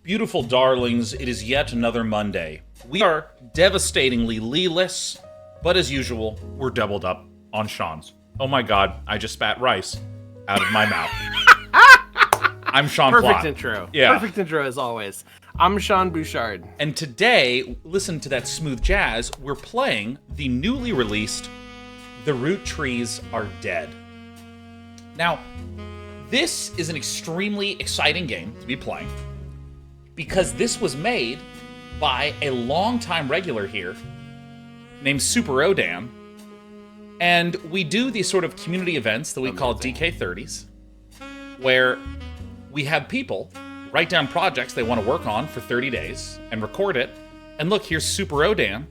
Beautiful darlings, it is yet another Monday. We are devastatingly Lee-less, but as usual, we're doubled up on Sean's. Oh my god, I just spat rice out of my mouth. I'm Sean Perfect Plott. intro. Yeah. Perfect intro as always. I'm Sean Bouchard. And today, listen to that smooth jazz, we're playing the newly released The Root Trees Are Dead. Now, this is an extremely exciting game to be playing because this was made by a longtime regular here named Super Odan. And we do these sort of community events that we call DK30s, where we have people write down projects they want to work on for 30 days and record it. And look, here's Super Odan,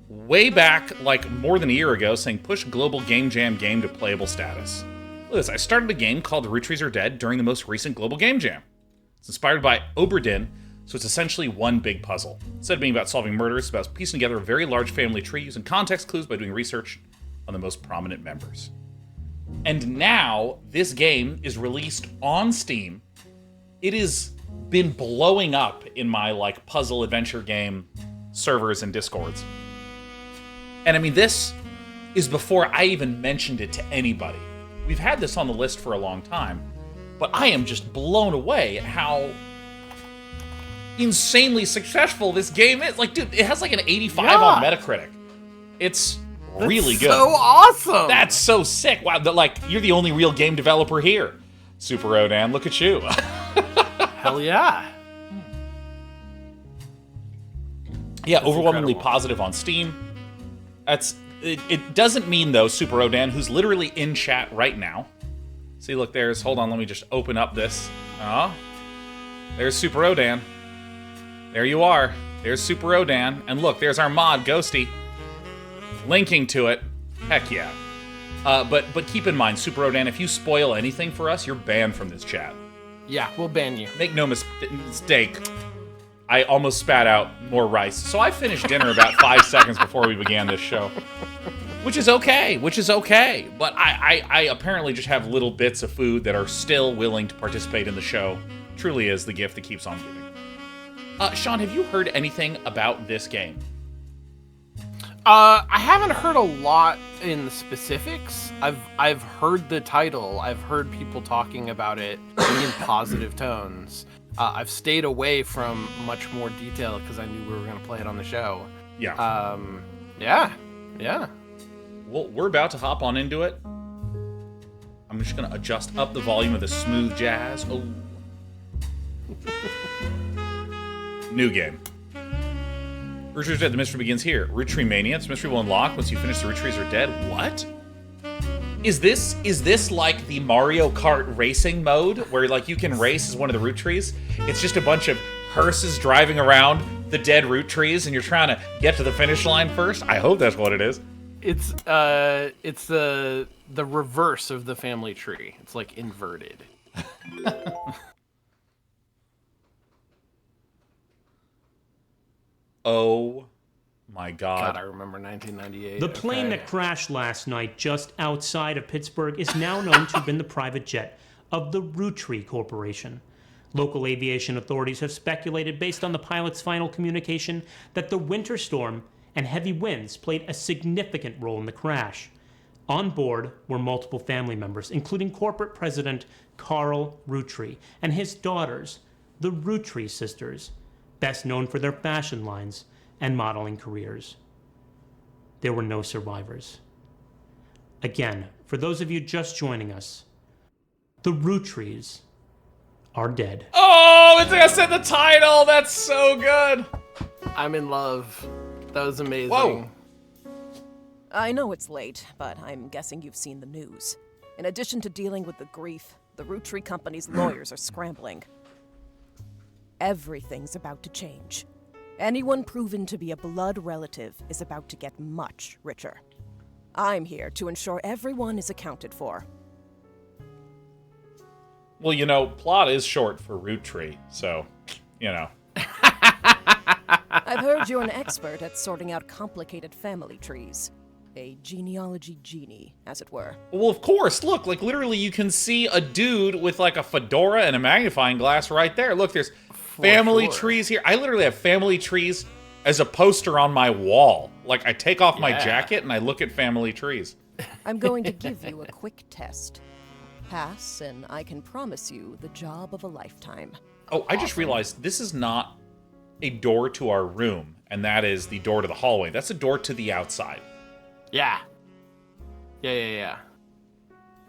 way back, like more than a year ago, saying push global game jam game to playable status. Look at this, I started a game called ROOTTREES Are Dead during the most recent global game jam. It's inspired by Oberdin, so it's essentially one big puzzle. Instead of being about solving murders, it's about piecing together a very large family tree using context clues by doing research on the most prominent members. And now, this game is released on Steam. It has been blowing up in my, like, puzzle adventure game servers and discords. And I mean, this is before I even mentioned it to anybody. We've had this on the list for a long time, but I am just blown away at how insanely successful this game is. Like, dude, it has like an 85 on Metacritic. It's really good. So awesome. That's so sick. Wow, like, you're the only real game developer here. Super Odan, look at you. Hell yeah. Yeah, That's overwhelmingly incredible. positive on Steam. It doesn't mean, though, Super Odan, who's literally in chat right now. See, look, hold on, let me just open up this. There's Super Odan. There you are. There's Super Odan. And look, there's our mod, Ghosty. Linking to it. Heck yeah. But keep in mind, Super Odan, if you spoil anything for us, you're banned from this chat. Yeah, we'll ban you. Make no mistake. I almost spat out more rice. So I finished dinner about 5 seconds before we began this show. Which is okay. But I apparently just have little bits of food that are still willing to participate in the show. Truly is the gift that keeps on giving. Sean, have you heard anything about this game? I haven't heard a lot in the specifics. I've heard the title. I've heard people talking about it in positive tones. I've stayed away from much more detail because I knew we were going to play it on the show. Yeah. Yeah. Well, we're about to hop on into it. I'm just going to adjust up the volume of the smooth jazz. Oh. New game. Root Trees Are Dead, the mystery begins here. Root Tree Mania, this mystery will unlock once you finish the Root Trees Are Dead. What? Is this like the Mario Kart racing mode, where like you can race as one of the root trees? It's just a bunch of hearses driving around the dead root trees, and you're trying to get to the finish line first? I hope that's what it is. It's the reverse of the family tree. It's like inverted. Oh my god. God, I remember 1998. The plane that crashed last night just outside of Pittsburgh is now known to have been the private jet of the Roottree Corporation. Local aviation authorities have speculated, based on the pilot's final communication, that the winter storm and heavy winds played a significant role in the crash. On board were multiple family members, including corporate president Carl Roottree and his daughters, the Roottree sisters, best known for their fashion lines and modeling careers. There were no survivors. Again, for those of you just joining us, the Rootttrees are dead. Oh, it's like I said the title. That's so good. I'm in love. That was amazing. Whoa. I know it's late, but I'm guessing you've seen the news. In addition to dealing with the grief, the Root Tree Company's lawyers are scrambling. Everything's about to change. Anyone proven to be a blood relative is about to get much richer. I'm here to ensure everyone is accounted for. Well, you know, plot is short for root tree, so, you know. I've heard you're an expert at sorting out complicated family trees. A genealogy genie, as it were. Well, of course. Look, like, literally, you can see a dude with, like, a fedora and a magnifying glass right there. Look, there's family sure. trees here. I literally have family trees as a poster on my wall. Like, I take off my jacket and I look at family trees. I'm going to give you a quick test. Pass, and I can promise you the job of a lifetime. Oh, I just realized this is not a door to our room, and that is the door to the hallway. That's a door to the outside. Yeah. Yeah.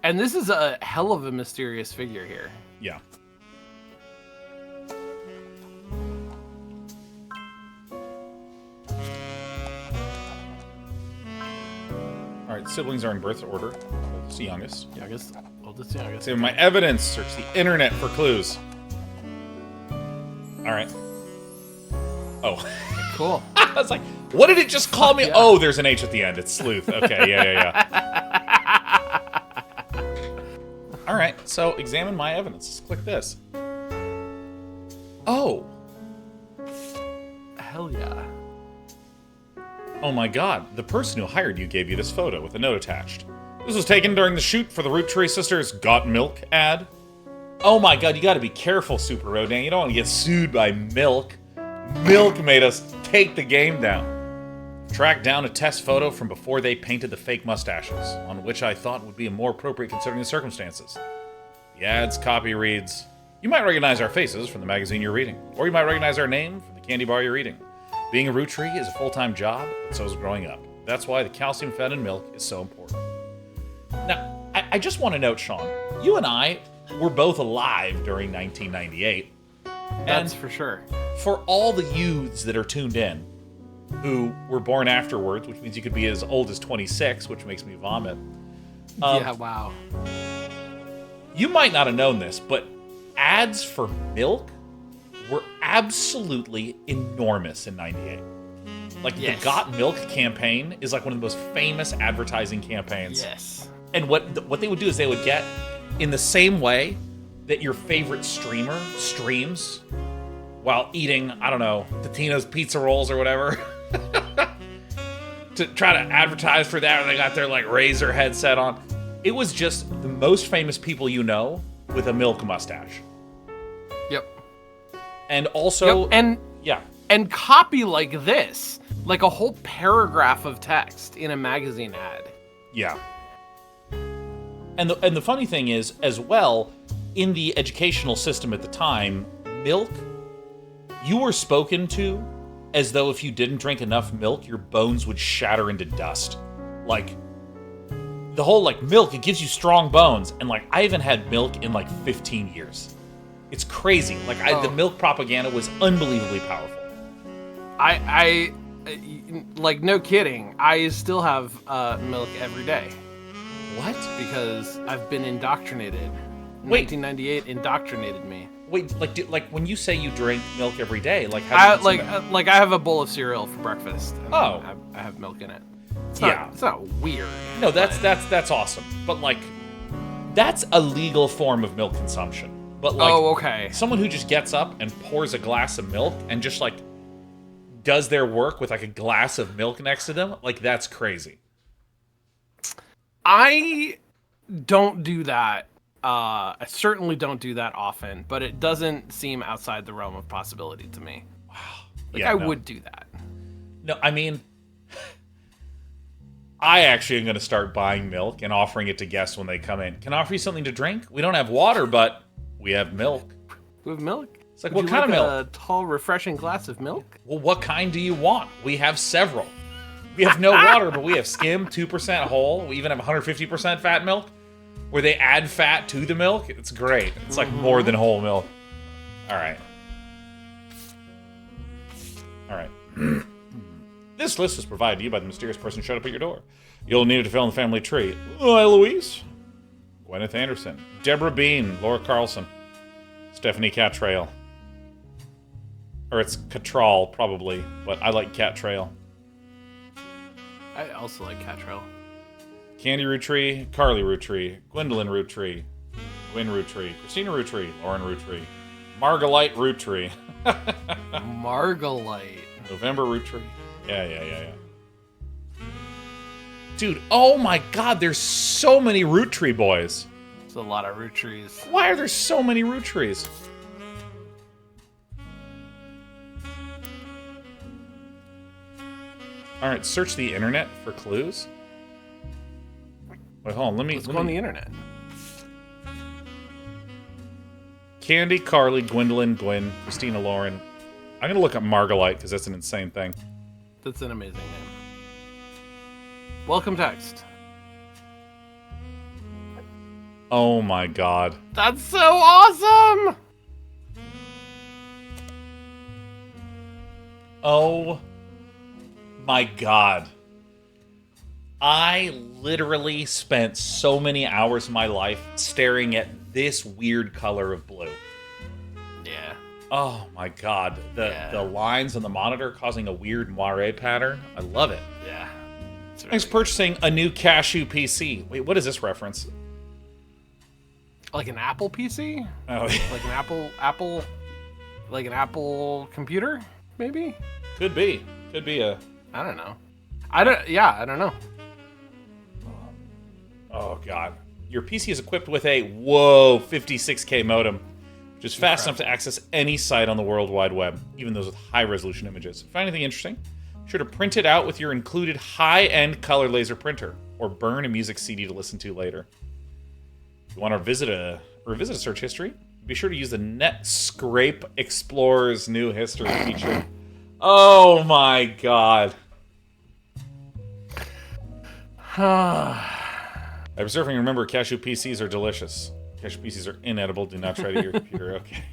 And this is a hell of a mysterious figure here. Yeah. All right, siblings are in birth order. Oldest to youngest. Oldest, youngest. Save my evidence. Search the internet for clues. All right. Oh. Cool. I was like, what did it just call me? Yeah. Oh, there's an H at the end. It's sleuth. Okay, yeah. All right, so examine my evidence. Let's click this. Oh. Hell yeah. Oh my god, the person who hired you gave you this photo with a note attached. This was taken during the shoot for the Root Tree Sisters Got Milk ad. Oh my god, you gotta be careful, Super Rodan. You don't want to get sued by Milk. Milk made us take the game down. Tracked down a test photo from before they painted the fake mustaches, on which I thought would be more appropriate considering the circumstances. The ad's copy reads, "You might recognize our faces from the magazine you're reading, or you might recognize our name from the candy bar you're eating. Being a root tree is a full-time job, and so is growing up. That's why the calcium found in milk is so important." Now, I just want to note, Sean, you and I were both alive during 1998. That's for sure. For all the youths that are tuned in, who were born afterwards, which means you could be as old as 26, which makes me vomit. Yeah, wow. You might not have known this, but ads for milk were absolutely enormous in 98. Like, the Got Milk campaign is like one of the most famous advertising campaigns. Yes. And what they would do is they would get, in the same way that your favorite streamer streams while eating, I don't know, Totino's pizza rolls or whatever, to try to advertise for that, and they got their, like, Razer headset on. It was just the most famous people you know with a milk mustache. Yep. And also... Yep. Yeah. And copy like this. Like a whole paragraph of text in a magazine ad. Yeah. And the funny thing is, as well, in the educational system at the time, milk, you were spoken to as though if you didn't drink enough milk, your bones would shatter into dust. Like, the whole, like, milk, it gives you strong bones. And, like, I haven't had milk in, like, 15 years. It's crazy. Like, the milk propaganda was unbelievably powerful. I like, no kidding. I still have milk every day. What? Because I've been indoctrinated. Wait. 1998 indoctrinated me. Wait, like when you say you drink milk every day, like how? Like I have a bowl of cereal for breakfast. And I have milk in it. It's not weird. No, that's awesome. But, like, that's a legal form of milk consumption. But, like, okay. Someone who just gets up and pours a glass of milk and just, like, does their work with, like, a glass of milk next to them, like, that's crazy. I don't do that. I certainly don't do that often, but it doesn't seem outside the realm of possibility to me. Wow. Like, I would do that. No, I mean, I actually am going to start buying milk and offering it to guests when they come in. Can I offer you something to drink? We don't have water, but we have milk. We have milk? It's like, what kind of milk? A tall, refreshing glass of milk? Well, what kind do you want? We have several. We have no water, but we have skim, 2% whole. We even have 150% fat milk, where they add fat to the milk. It's great. It's like more than whole milk. All right. All right. This list was provided to you by the mysterious person who showed up at your door. You'll need it to fill in the family tree. Louise. Gwyneth Anderson. Deborah Bean. Laura Carlson. Stephanie Catrail. Or it's Cattrall, probably, but I like Catrail. I also like Catrail. Candy Roottree, Carly Roottree, Gwendolyn Roottree, Gwen Roottree, Christina Roottree, Lauren Roottree, Margalite Roottree. Margalite. November Roottree. Yeah. Dude, oh my god, there's so many Roottree boys. There's a lot of Root Trees. Why are there so many Root Trees? All right, search the internet for clues. Wait, hold on. Let's go on the internet. Candy, Carly, Gwendolyn, Gwen, Christina, Lauren. I'm gonna look up Margalite because that's an insane thing. That's an amazing name. Welcome text. Oh my god. That's so awesome! Oh my god. I literally spent so many hours of my life staring at this weird color of blue. Yeah. Oh my god. The lines on the monitor causing a weird moire pattern. I love it. Yeah. Thanks for purchasing a new Cashew PC. Wait, what is this reference? Like an Apple PC? Oh, Like an Apple computer, maybe? could be. Could be a... I don't know. I don't know. Oh god. Your PC is equipped with a, 56K modem, which is fast enough to access any site on the World Wide Web, even those with high-resolution images. If you find anything interesting, be sure to print it out with your included high-end color laser printer, or burn a music CD to listen to later. If you want to revisit a search history, be sure to use the Netscape Explorer's new history feature. Oh my god. I observe and remember Cashew PCs are delicious. Cashew PCs are inedible. Do not try to eat your computer. Okay.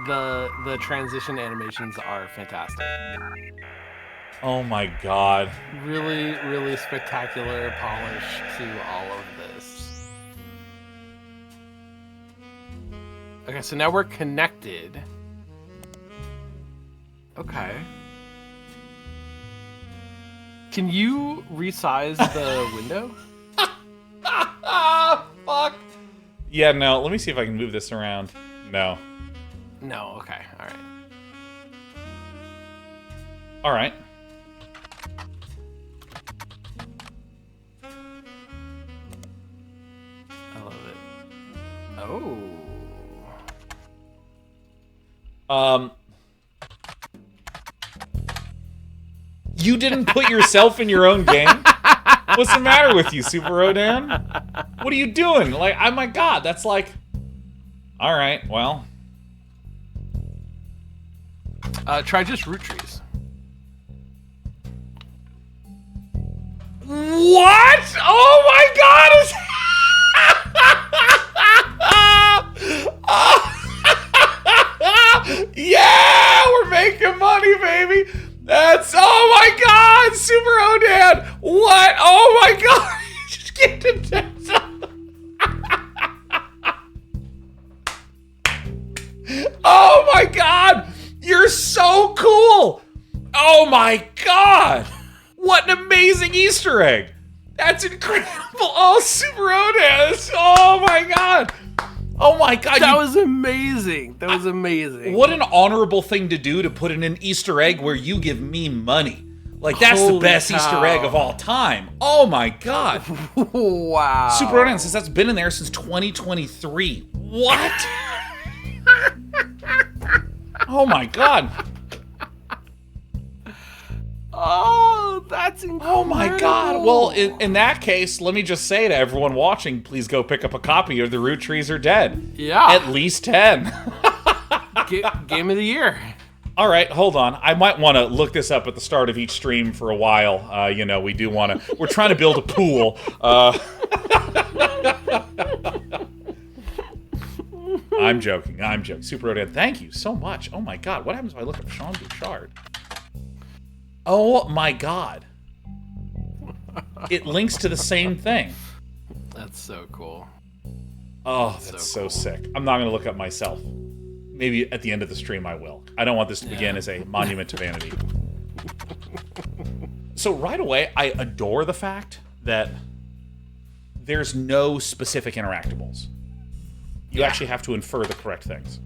The transition animations are fantastic. Oh my god. Really, really spectacular polish to all of this. Okay, so now we're connected. Okay. Can you resize the window? Ah, fuck. Yeah, no. Let me see if I can move this around. No. No, okay, alright. Alright. I love it. Oh. You didn't put yourself in your own game? What's the matter with you, Super Rodan? What are you doing? Like, oh my god, that's like... Alright, well... Try just root trees. What? Oh my god! Yeah! We're making money, baby! That's... Oh my god! Super Odad! What? Oh my god! Just get to Texas! Oh my god! You're so cool! Oh my god! What an amazing Easter egg! That's incredible! Oh, Super Odad! Oh my god! Oh my god! That was amazing! That was amazing. What an honorable thing to do, to put in an Easter egg where you give me money. Like, that's the best Easter egg of all time. Oh my god! Wow. Super Odad says that's been in there since 2023. What? Oh my god. Oh, that's incredible. Oh my god. Well, in that case, let me just say to everyone watching, please go pick up a copy of The Root Trees Are Dead. Yeah. At least 10. Game of the year. All right, hold on. I might want to look this up at the start of each stream for a while. You know, we do want to... We're trying to build a pool. I'm joking. I'm joking. Super Odad, thank you so much. Oh my god. What happens if I look up Sean Bouchard? Oh my god. It links to the same thing. That's so cool. Oh, that's so cool. sick. I'm not going to look up myself. Maybe at the end of the stream I will. I don't want this to begin as a monument to vanity. So right away, I adore the fact that there's no specific interactables. You actually have to infer the correct things.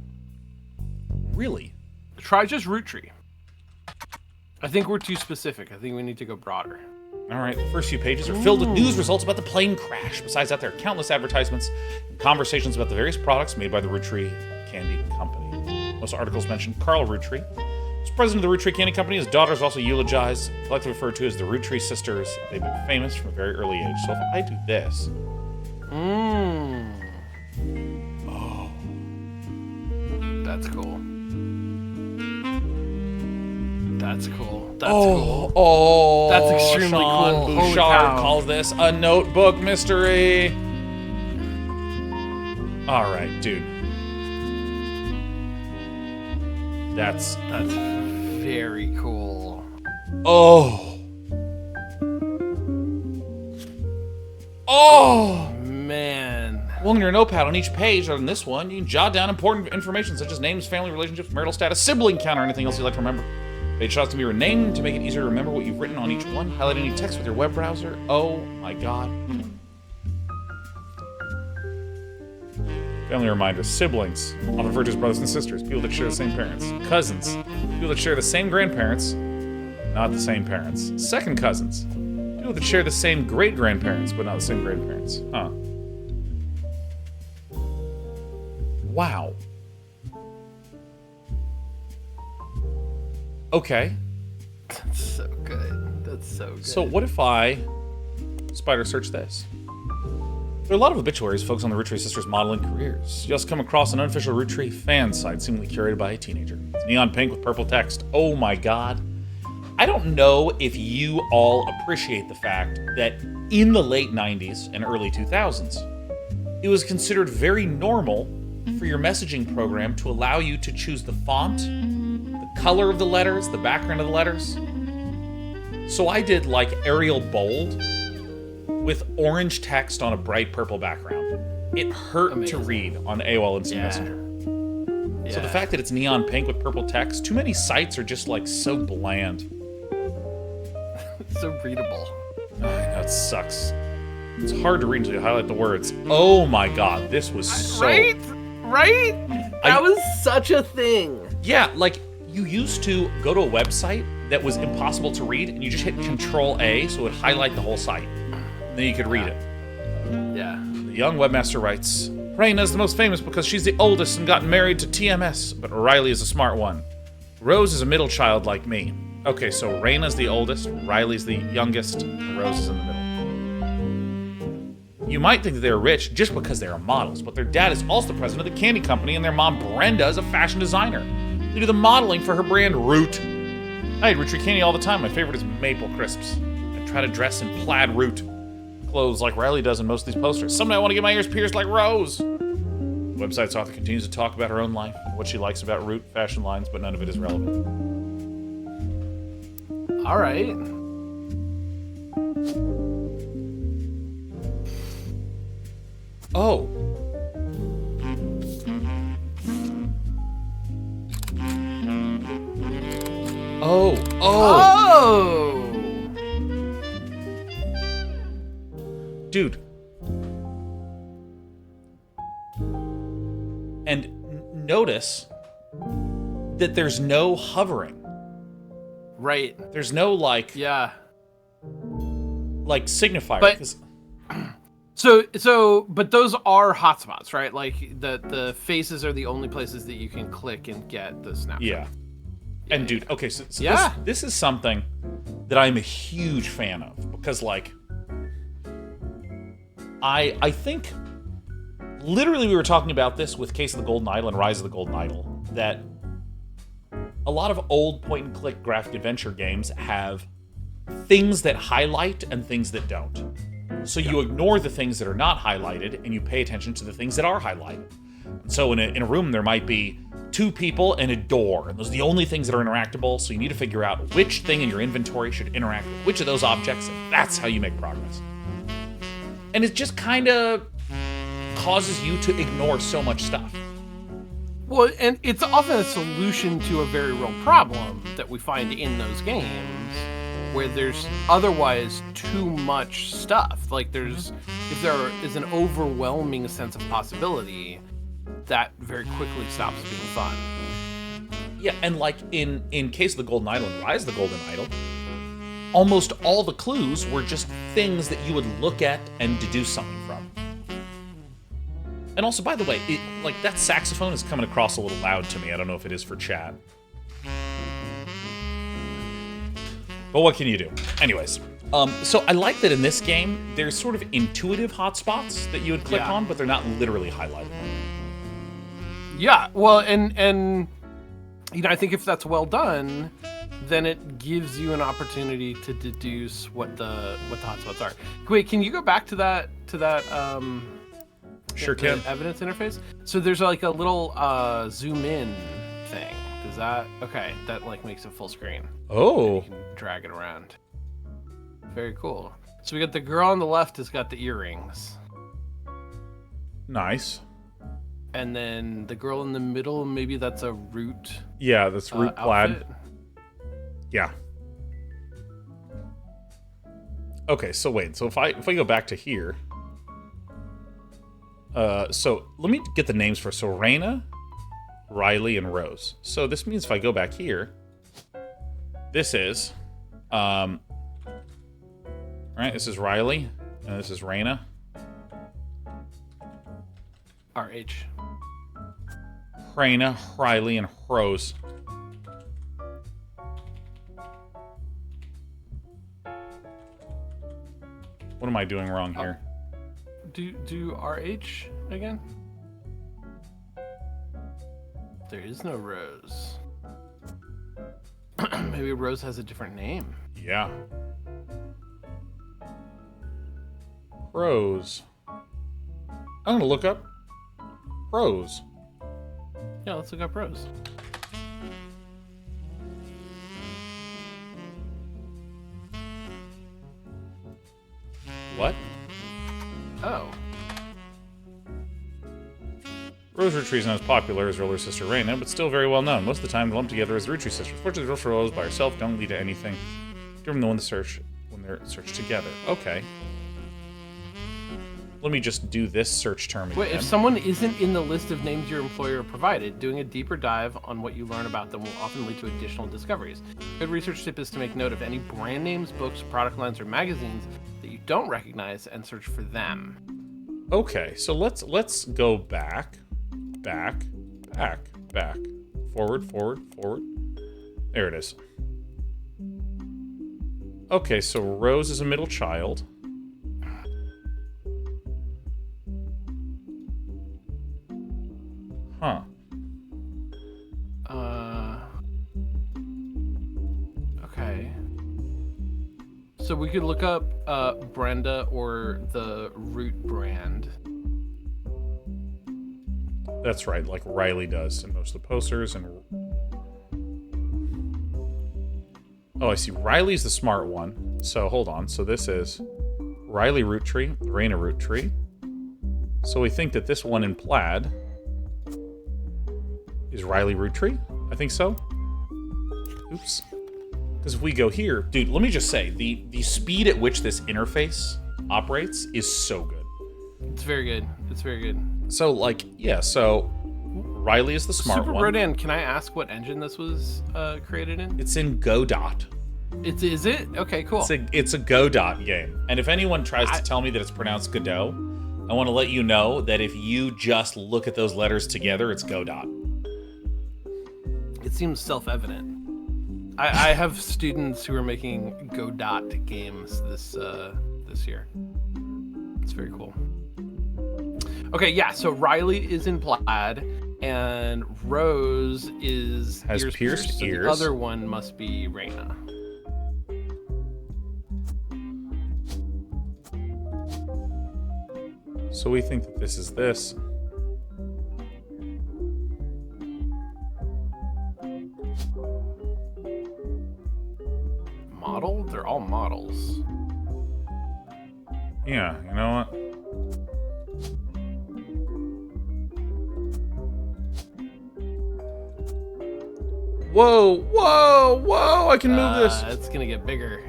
Really? Try just root tree. I think we're too specific. I think we need to go broader. All right, the first few pages are filled with news results about the plane crash. Besides that, there are countless advertisements and conversations about the various products made by the Root Tree Candy Company. Most articles mention Carl Roottree, As president of the Root Tree Candy Company, his daughters also eulogized, collectively referred to as the Root Tree Sisters. They've been famous from a very early age. So if I do this... Oh. That's cool. That's cool. That's cool. Oh, That's extremely Sean cool. Holy Bouchard cow. calls this a notebook mystery. All right, dude. That's very cool. oh. Man. Well, in your notepad on each page, other than this one, you can jot down important information such as names, family relationships, marital status, sibling count, or anything else you'd like to remember. Page shots can be renamed to make it easier to remember what you've written on each one. Highlight any text with your web browser. Oh my god. Family reminders. Siblings, often referred to as brothers and sisters, people that share the same parents. Cousins, people that share the same grandparents, not the same parents. Second cousins, people that share the same great-grandparents, but not the same grandparents. Huh. Wow. Okay. That's so good. That's so good. So what if I spider search this? There are a lot of obituaries focused on the Root Tree Sisters' modeling careers. You also come across an unofficial Root Tree fan site seemingly curated by a teenager. It's neon pink with purple text. Oh my god. I don't know if you all appreciate the fact that in the late 90s and early 2000s, it was considered very normal for your messaging program to allow you to choose the font, the color of the letters, the background of the letters. So I did like Arial bold with orange text on a bright purple background. It hurt Amazing. to read on AOL Instant Messenger. So the fact that it's neon pink with purple text, too many sites are just like so bland. so readable. I know, it sucks. It's hard to read until you highlight the words. Oh my god, this was so... Right? That was such a thing. Yeah, like, you used to go to a website that was impossible to read, and you just hit Control-A, so it would highlight the whole site. And then you could read it. Yeah. The young webmaster writes, Raina's the most famous because she's the oldest and got married to TMS, but Riley is a smart one. Rose is a middle child like me. Okay, so Raina's the oldest, Riley's the youngest, and Rose is in the middle. You might think that they're rich just because they are models, but their dad is also the president of the candy company, and their mom, Brenda, is a fashion designer. They do the modeling for her brand, Root. I eat Root Tree candy all the time. My favorite is Maple Crisps. I try to dress in plaid Root clothes like Riley does in most of these posters. Someday I want to get my ears pierced like Rose. The website's author continues to talk about her own life, what she likes about Root fashion lines, but none of it is relevant. All right. Oh. Oh. Dude. And notice that there's no hovering. Right. There's no like Yeah. signifier. But- 'cause- But those are hotspots, right? Like the faces are the only places that you can click and get the snapshot. yeah. And dude, okay, so Yeah. this is something that I'm a huge fan of because like I think literally we were talking about this with Case of the Golden Idol and Rise of the Golden Idol, that a lot of old point and click graphic adventure games have things that highlight and things that don't. So you ignore the things that are not highlighted and you pay attention to the things that are highlighted. So in a room there might be two people and a door, and those are the only things that are interactable, so you need to figure out which thing in your inventory should interact with which of those objects, and that's how you make progress. And it just kind of causes you to ignore so much stuff. Well, and it's often a solution to a very real problem that we find in those games, where there's otherwise too much stuff. Like if there is an overwhelming sense of possibility, that very quickly stops being fun. Yeah, and like in Case of the Golden Idol and Rise of the Golden Idol, almost all the clues were just things that you would look at and deduce something from. And also, by the way, that saxophone is coming across a little loud to me. I don't know if it is for chat. But what can you do? Anyways, so I like that in this game, there's sort of intuitive hotspots that you would click on, but they're not literally highlighted. Yeah, well, and you know, I think if that's well done, then it gives you an opportunity to deduce what the hotspots are. Wait, can you go back to that Sure the can. evidence interface? So there's like a little zoom in thing. Does that okay? That like makes it full screen. Oh. You can drag it around. Very cool. So we got the girl on the left has got the earrings. Nice. And then the girl in the middle, maybe that's a root. Yeah, that's root plaid. Outfit. Yeah. Okay, so wait. So if I go back to here, so let me get the names first. So Raina, Riley, and Rose. So this means if I go back here, this is, right. This is Riley, and this is Raina. RH. Raina, Riley, and Rose. What am I doing wrong here? Do RH again? There is no Rose. Maybe Rose has a different name. Yeah. Rose. I'm gonna look up Rose. Yeah, let's look up Rose. What? Oh. Rose Roottree is not as popular as her older sister Raina, but still very well known. Most of the time, they're lumped together as the Roottree sisters. Fortunately, Rose Rose by herself don't lead to anything. Give them the one to search when they're searched together. Okay. Let me just do this search term again. Wait, if someone isn't in the list of names your employer provided, doing a deeper dive on what you learn about them will often lead to additional discoveries. A good research tip is to make note of any brand names, books, product lines, or magazines that you don't recognize and search for them. Okay, so let's go back. Forward. There it is. Okay, so Rose is a middle child. Huh. Okay. So we could look up Brenda or the Root brand. That's right, like Riley does in most of the posters. And oh, I see. Riley's the smart one. So hold on. So this is Riley Roottree, Raina Roottree. So we think that this one in plaid is Riley Roottree. I think so. Oops. Because if we go here, dude, let me just say the speed at which this interface operates is so good. It's very good. It's very good. So, like, yeah, so Riley is the smart Super one. Rodan, can I ask what engine this was created in? It's in Godot. Is it? Okay, cool. It's a Godot game. And if anyone tries to tell me that it's pronounced Godot, I want to let you know that if you just look at those letters together, it's Godot. It seems self-evident. I have students who are making Godot games this year. It's very cool. Okay, yeah, so Riley is in plaid, and Rose has pierced so ears. The other one must be Raina. So we think that this is this. Model? They're all models. Yeah, you know what? Whoa! I can move this. It's gonna get bigger.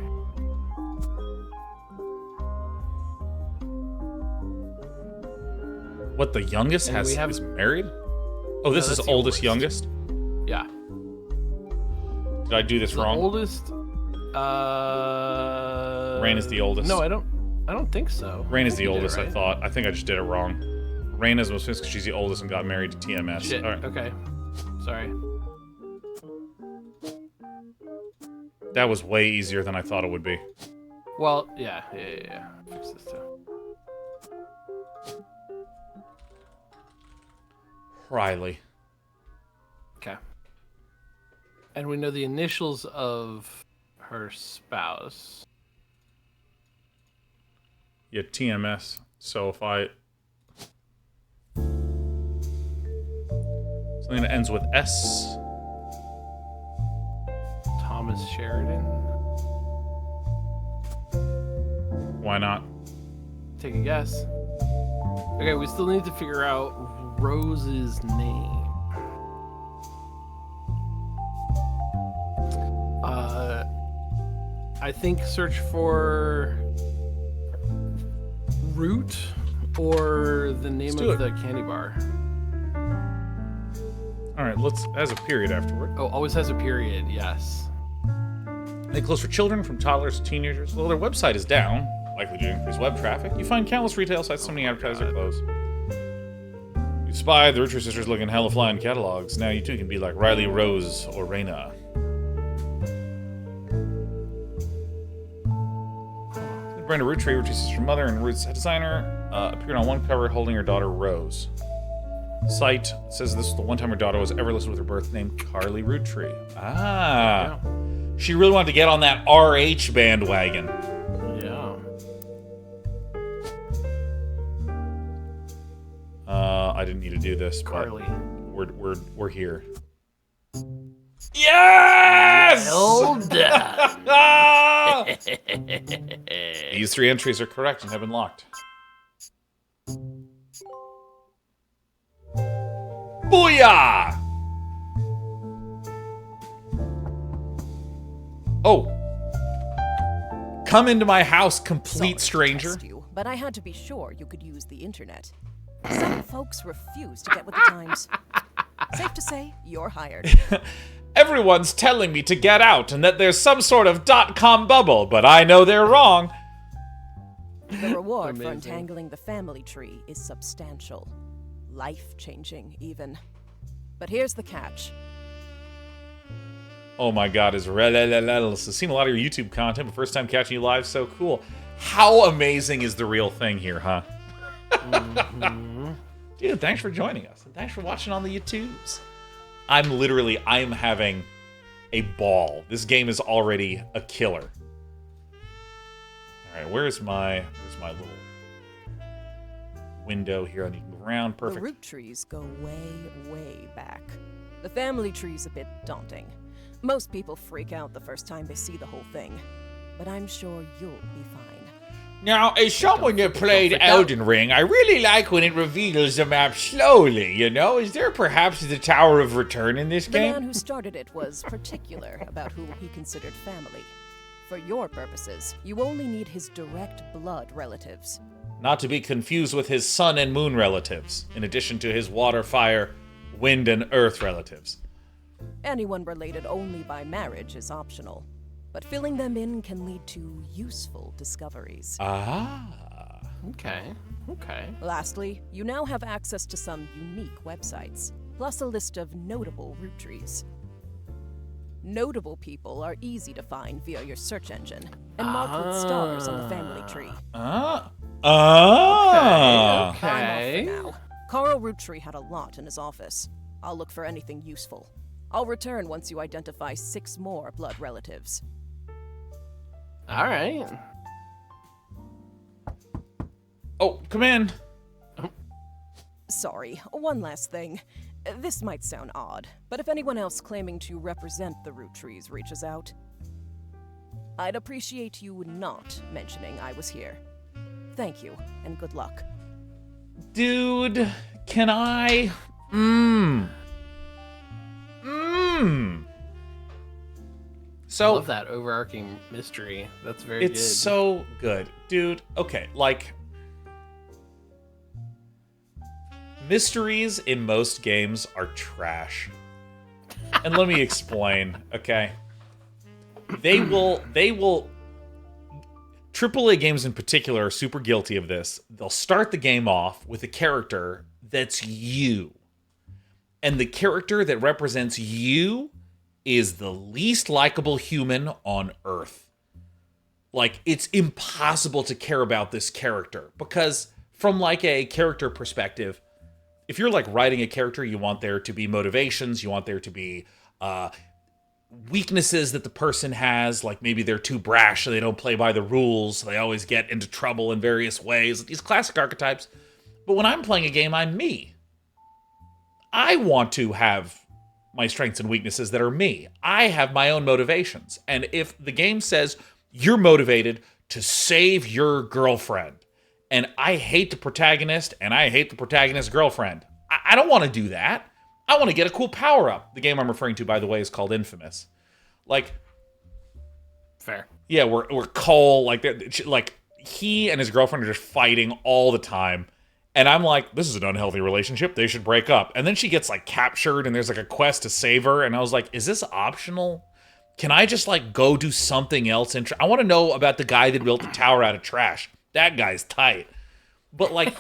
What, the youngest And we have- is married? Oh, this is that's the oldest, oldest. youngest? Yeah. Did I do this The wrong? oldest. Rain is the oldest. No, I don't think so. Rain is the You did it oldest, I right. thought. I think I just did it wrong. Rain is most famous because she's the oldest and got married to TMS. Shit. All right. Okay. Sorry. That was way easier than I thought it would be. Well, yeah. Fix this too. Riley. Okay. And we know the initials of her spouse. Yeah, TMS. So if I... Something that ends with S. Thomas Sheridan. Why not? Take a guess. Okay, we still need to figure out Rose's name. I think search for Root or the name do of it. the candy bar. All right, let's... As a period afterward. Oh, always has a period, yes. They close for children, from toddlers to teenagers. Well, their website is down, likely due to increased web traffic. You find countless retail sites, so many advertisers are closed. You spy the Roottree sisters looking hella flying catalogs. Now you too can be like Riley, Rose, or Raina. Brenda Roottree, Roottree sister mother and Ruth's head designer, appeared on one cover holding her daughter Rose. Site says this was the one time her daughter was ever listed with her birth name, Carly Roottree. Ah. Yeah. She really wanted to get on that RH bandwagon. Yeah. I didn't need to do this, Carly. but we're here. Yes! Well done. Ah! These 3 entries are correct and have been locked. Booyah! Oh. Come into my house, complete Sorry to stranger. test you, but I had to be sure you could use the internet. Some folks refuse to get with the times. Safe to say, you're hired. Everyone's telling me to get out and that there's some sort of .com bubble, but I know they're wrong. The reward for Amazing. untangling the family tree is substantial. Life-changing, even. But here's the catch. Oh my god, is I've seen a lot of your YouTube content, but first time catching you live, so cool. How amazing is the real thing here, huh? Dude, thanks for joining us, and thanks for watching on the YouTubes. I'm having a ball. This game is already a killer. Alright, where's my little window here? I need to move around. Perfect. The root trees go way, way back. The family tree's a bit daunting. Most people freak out the first time they see the whole thing. But I'm sure you'll be fine. Now, as someone that played Elden Ring, I really like when it reveals the map slowly, you know? Is there perhaps the Tower of Return in this The game? man who started it was particular about who he considered family. For your purposes, you only need his direct blood relatives. Not to be confused with his sun and moon relatives, in addition to his water, fire, wind, and earth relatives. Anyone related only by marriage is optional, but filling them in can lead to useful discoveries. Ah. Okay. Lastly, you now have access to some unique websites, plus a list of notable root trees. Notable people are easy to find via your search engine, and marked with stars on the family tree. Ah. I'm off Okay. for now. Carl Roottree had a lot in his office. I'll look for anything useful. I'll return once you identify 6 more blood relatives. All right. Oh, come in. Sorry, one last thing. This might sound odd, but if anyone else claiming to represent the root trees reaches out, I'd appreciate you not mentioning I was here. Thank you, and good luck. Dude, can I... So... Love that overarching mystery. That's very It's good. so good. Dude, okay, like... Mysteries in most games are trash. And let me explain, okay? They will... AAA games in particular are super guilty of this. They'll start the game off with a character that's you. And the character that represents you is the least likable human on Earth. Like, it's impossible to care about this character because from like a character perspective, if you're like writing a character, you want there to be motivations, you want there to be weaknesses that the person has, like maybe they're too brash, so they don't play by the rules, they always get into trouble in various ways, these classic archetypes. But when I'm playing a game, I'm me. I want to have my strengths and weaknesses that are me. I have my own motivations. And if the game says you're motivated to save your girlfriend, and I hate the protagonist, and I hate the protagonist's girlfriend, I don't want to do that. I want to get a cool power-up. The game I'm referring to, by the way, is called Infamous. Like, Fair. yeah, we're Cole, like he and his girlfriend are just fighting all the time. And I'm like, this is an unhealthy relationship. They should break up. And then she gets like captured and there's like a quest to save her. And I was like, is this optional? Can I just like go do something else? I want to know about the guy that built the tower out of trash. That guy's tight. But like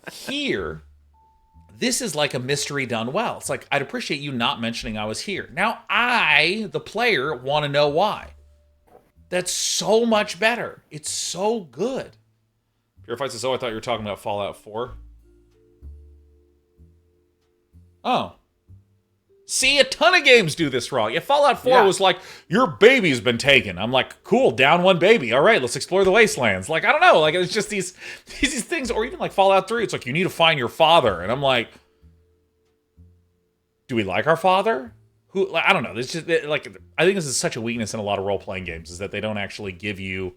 here, this is like a mystery done well. It's like, I'd appreciate you not mentioning I was here. Now I, the player, want to know why. That's so much better. It's so good. Purified says, oh, I thought you were talking about Fallout 4. Oh. See, a ton of games do this wrong. Yeah, Fallout 4 was like, your baby's been taken. I'm like, cool, down one baby. All right, let's explore the wastelands. Like, I don't know. Like, it's just these things. Or even like Fallout 3, it's like, you need to find your father. And I'm like, do we like our father? Who? Like, I don't know. It's just, like, I think this is such a weakness in a lot of role-playing games, is that they don't actually give you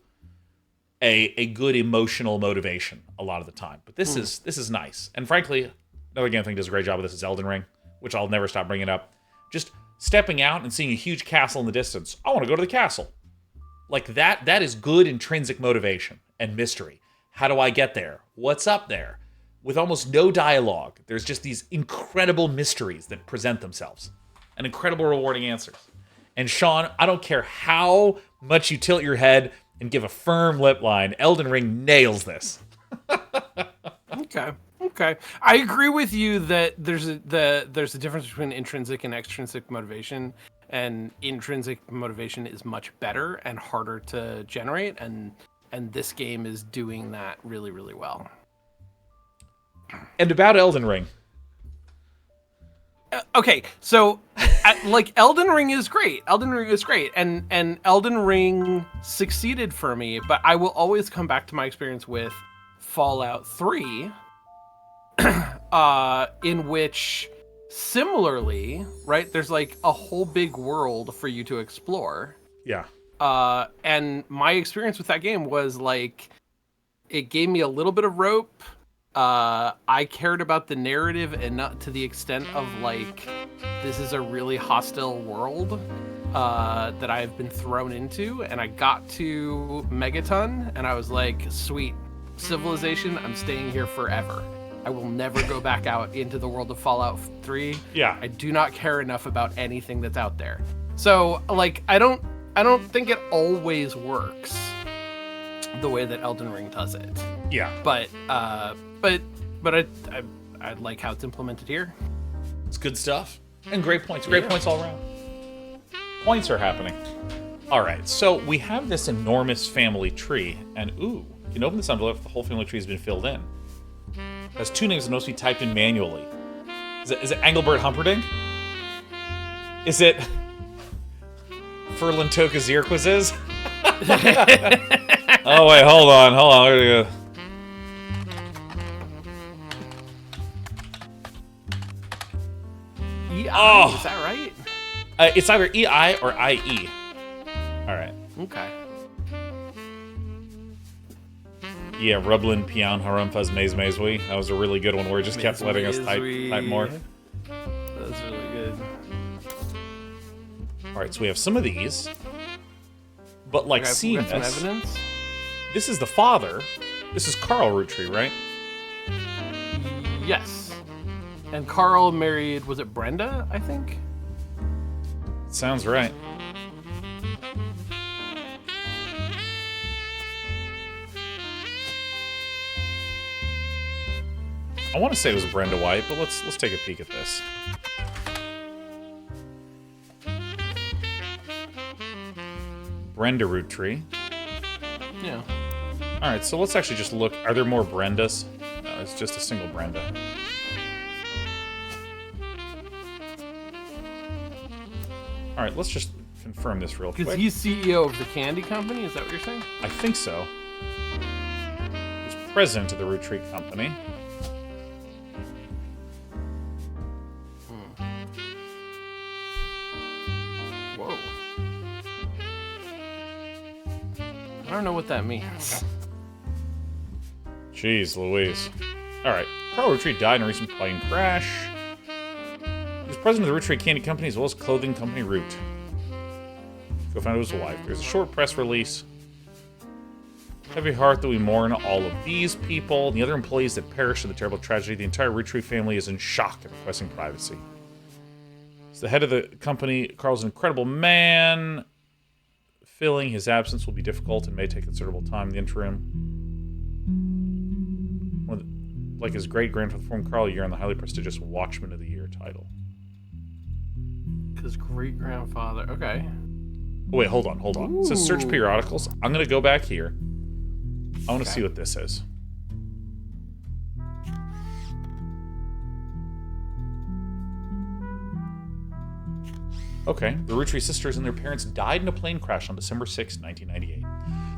a good emotional motivation a lot of the time. But this is nice. And frankly, another game I think does a great job of this is Elden Ring, which I'll never stop bringing up. Just stepping out and seeing a huge castle in the distance. I want to go to the castle. Like that is good intrinsic motivation and mystery. How do I get there? What's up there? With almost no dialogue, there's just these incredible mysteries that present themselves and incredible rewarding answers. And Sean, I don't care how much you tilt your head and give a firm lip line, Elden Ring nails this. Okay. I agree with you that there's a difference between intrinsic and extrinsic motivation, and intrinsic motivation is much better and harder to generate, and this game is doing that really, really well. And about Elden Ring. Okay, so like Elden Ring is great. And Elden Ring succeeded for me, but I will always come back to my experience with Fallout 3, in which similarly, right, there's like a whole big world for you to explore. Yeah. And my experience with that game was like, it gave me a little bit of rope. I cared about the narrative and not to the extent of like, this is a really hostile world that I've been thrown into. And I got to Megaton and I was like, sweet, civilization, I'm staying here forever. I will never go back out into the world of Fallout 3. Yeah. I do not care enough about anything that's out there. So like, I don't think it always works the way that Elden Ring does it. Yeah. But I like how it's implemented here. It's good stuff. And great points. Great points all around. Points are happening. All right, so we have this enormous family tree, and ooh, you can open this envelope if the whole family tree has been filled in. It has two names that must be typed in manually. Is it Engelbert Humperdinck? Is it Ferlin Tokazir? Oh wait, hold on. Here we go. E-I, is that right? It's either E-I or I-E. All right. Okay. Yeah, Rublin, Pian, Harumfaz, Mazwe. That was a really good one where it just kept letting us type more. That's really good. All right, so we have some of these. But like seeing some this, evidence. This is the father. This is Carl Roottree, right? Yes. And Carl married, was it Brenda, I think? Sounds right. I want to say it was Brenda White, but let's take a peek at this. Brenda root tree. Yeah. All right, so let's actually just look. Are there more Brendas? No, it's just a single Brenda. All right, let's just confirm this real quick. Because he's CEO of the candy company? Is that what you're saying? I think so. He's president of the Root Tree Company. Whoa. I don't know what that means. Jeez Louise. Alright. Carl Root Tree died in a recent plane crash. He was president of the Root Tree Candy Company as well as clothing company Root. Co-founder was his wife. There's a short press release. Heavy heart that we mourn all of these people and the other employees that perished in the terrible tragedy. The entire Root Tree family is in shock and requesting privacy. As the head of the company, Carl's an incredible man. Filling his absence will be difficult and may take considerable time in the interim. Like his great-grandfather formed Carl a year on the highly prestigious Watchman of the Year title. His great-grandfather. Okay. Oh, wait, hold on. It says search periodicals. I'm going to go back here. I want to see what this is. Okay. The Root Tree sisters and their parents died in a plane crash on December 6, 1998.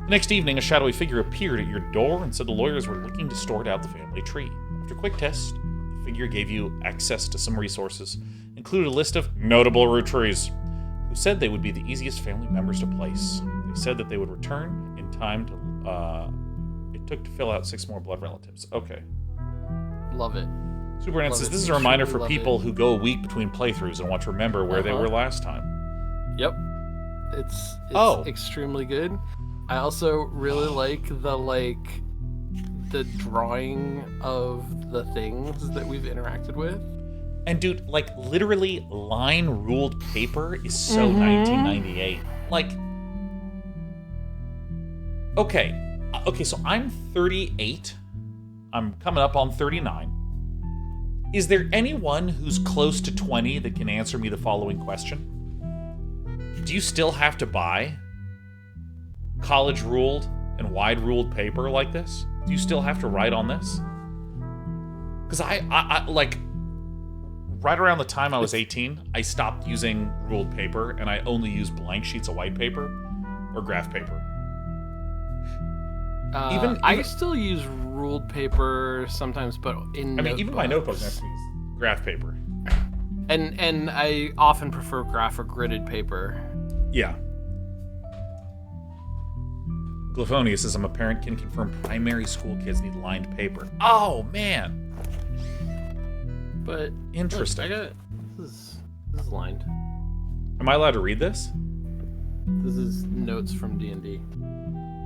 The next evening, a shadowy figure appeared at your door and said the lawyers were looking to sort out the family tree. After a quick test, the figure gave you access to some resources, including a list of notable root trees, who said they would be the easiest family members to place. They said that they would return in time to, it took to fill out 6 more blood relatives. Okay. Love it. Superman says, this is a reminder for people who go a week between playthroughs and want to remember where they were last time. Yep. It's extremely good. I also really like the drawing of the things that we've interacted with. And dude, like literally line-ruled paper is so 1998. Like, okay, so I'm 38. I'm coming up on 39. Is there anyone who's close to 20 that can answer me the following question? Do you still have to buy college-ruled and wide-ruled paper like this? Do you still have to write on this? Because I like, right around the time I was 18, I stopped using ruled paper, and I only use blank sheets of white paper or graph paper. I still use ruled paper sometimes, but even my notebook has to use graph paper. And I often prefer graph or gridded paper. Yeah. Glyphonia says, I'm a parent, can confirm primary school kids need lined paper. Oh, man. But interesting. Look, this is lined. Am I allowed to read this? This is notes from D&D.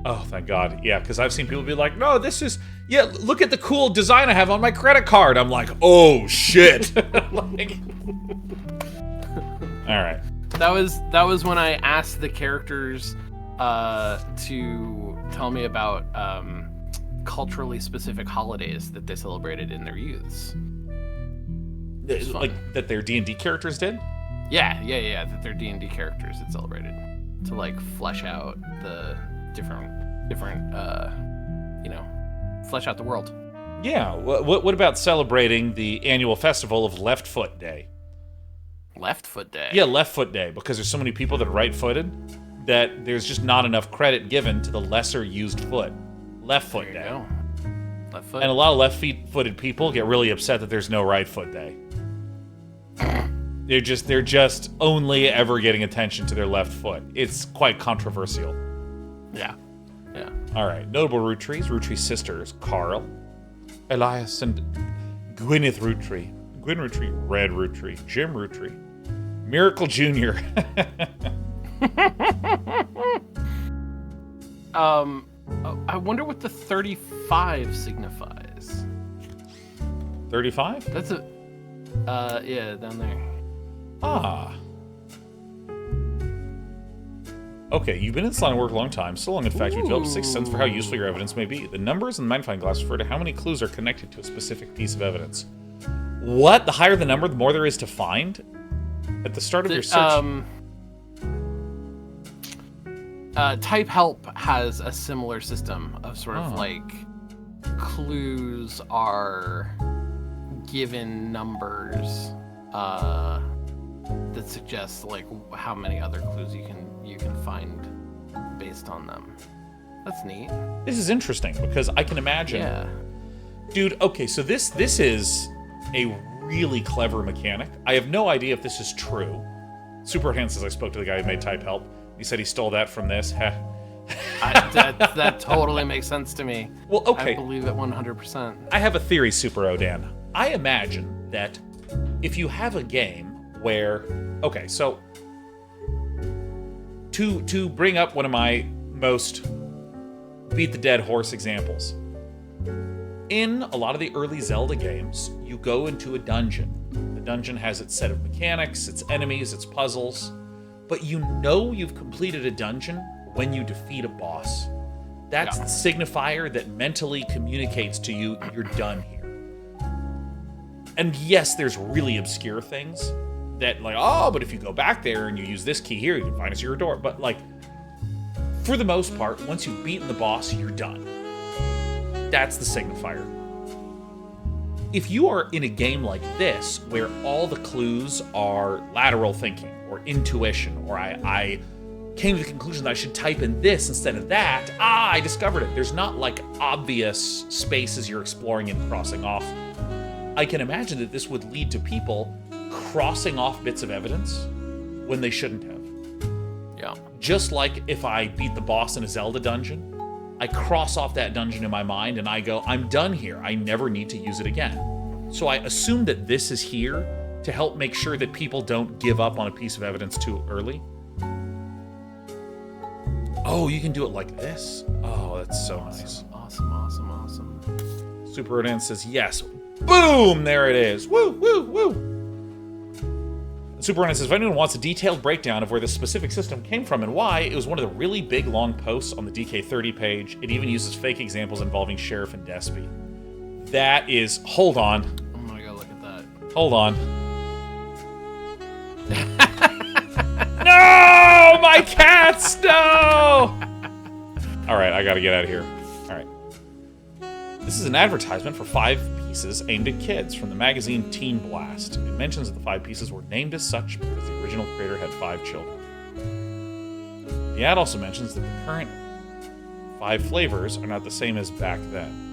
Oh, thank God. Yeah, because I've seen people be like, no, this is... Yeah, look at the cool design I have on my credit card. I'm like, oh, shit. Like... All right. That was when I asked the characters to tell me about culturally specific holidays that they celebrated in their youths. Like, that their D&D characters did? Yeah, that their D&D characters had celebrated. To, like, flesh out the... different flesh out the world. Yeah. What about celebrating the annual festival of Left Foot Day? Left Foot Day? Yeah, Left Foot Day, because there's so many people that are right-footed that there's just not enough credit given to the lesser used foot. Left Foot Day. Go. Left foot. And a lot of left-footed people get really upset that there's no Right Foot Day. They're just only ever getting attention to their left foot. It's quite controversial. Yeah. All right. Notable root trees. Root tree sisters. Carl, Elias, and Gwyneth root tree. Gwyn root tree. Red root tree. Jim root tree. Miracle Jr. I wonder what the 35 signifies. 35? That's yeah, down there. Ah. Okay, you've been in this line of work a long time. So long, in fact, you've developed a sixth sense for how useful your evidence may be. The numbers in the magnifying glass refer to how many clues are connected to a specific piece of evidence. What? The higher the number, the more there is to find? At the start of your search... Type Help has a similar system of sort of like clues are given numbers that suggest like how many other clues you can find based on them. That's neat. This is interesting because I can imagine. Yeah. Dude, okay, so this is a really clever mechanic. I have no idea if this is true. Superhand says I spoke to the guy who made Type Help. He said he stole that from this. That totally makes sense to me. Well, okay. I believe it 100%. I have a theory, Super Odan. I imagine that if you have a game where, okay, so to bring up one of my most beat the dead horse examples, in a lot of the early Zelda games, you go into a dungeon. The dungeon has its set of mechanics, its enemies, its puzzles, but you know you've completed a dungeon when you defeat a boss. That's the signifier that mentally communicates to you you're done here. And yes, there's really obscure things that like, oh, but if you go back there and you use this key here, you can find a secret door. But like, for the most part, once you've beaten the boss, you're done. That's the signifier. If you are in a game like this, where all the clues are lateral thinking or intuition, or I came to the conclusion that I should type in this instead of that, I discovered it. There's not like obvious spaces you're exploring and crossing off. I can imagine that this would lead to people crossing off bits of evidence when they shouldn't have. Yeah. Just like if I beat the boss in a Zelda dungeon, I cross off that dungeon in my mind and I go, I'm done here. I never need to use it again. So I assume that this is here to help make sure that people don't give up on a piece of evidence too early. Oh, you can do it like this? Oh, that's so nice. Awesome. Super Rodan says yes. Boom! There it is. Woo, woo, woo! Super Rodan says, if anyone wants a detailed breakdown of where this specific system came from and why, it was one of the really big long posts on the DK30 page. It even uses fake examples involving Sheriff and Despy. That is... Hold on. Oh my god, look at that. Hold on. No! My cats! No! Alright, I gotta get out of here. Alright. This is an advertisement for 5 pieces aimed at kids from the magazine Teen Blast. It mentions that the 5 pieces were named as such because the original creator had 5 children. The ad also mentions that the current 5 flavors are not the same as back then.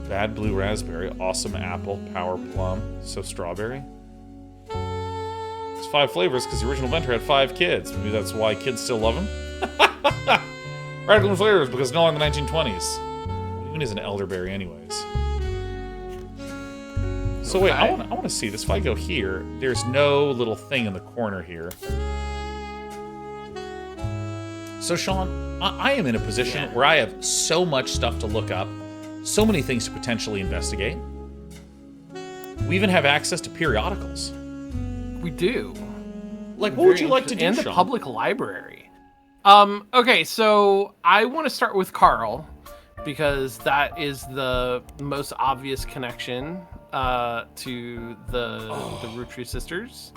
Bad blue raspberry, awesome apple, power plum, so strawberry. It's 5 flavors because the original inventor had 5 kids. Maybe that's why kids still love him? Radical flavors because no in the 1920s. Even is an elderberry anyways. So wait, I want to see this. If I go here, there's no little thing in the corner here. So Sean, I am in a position where I have so much stuff to look up, so many things to potentially investigate. We even have access to periodicals. We do. Like, what would you like to do, And the Sean? public library. Okay, so I want to start with Carl, because that is the most obvious connection to the ROOTTREES sisters.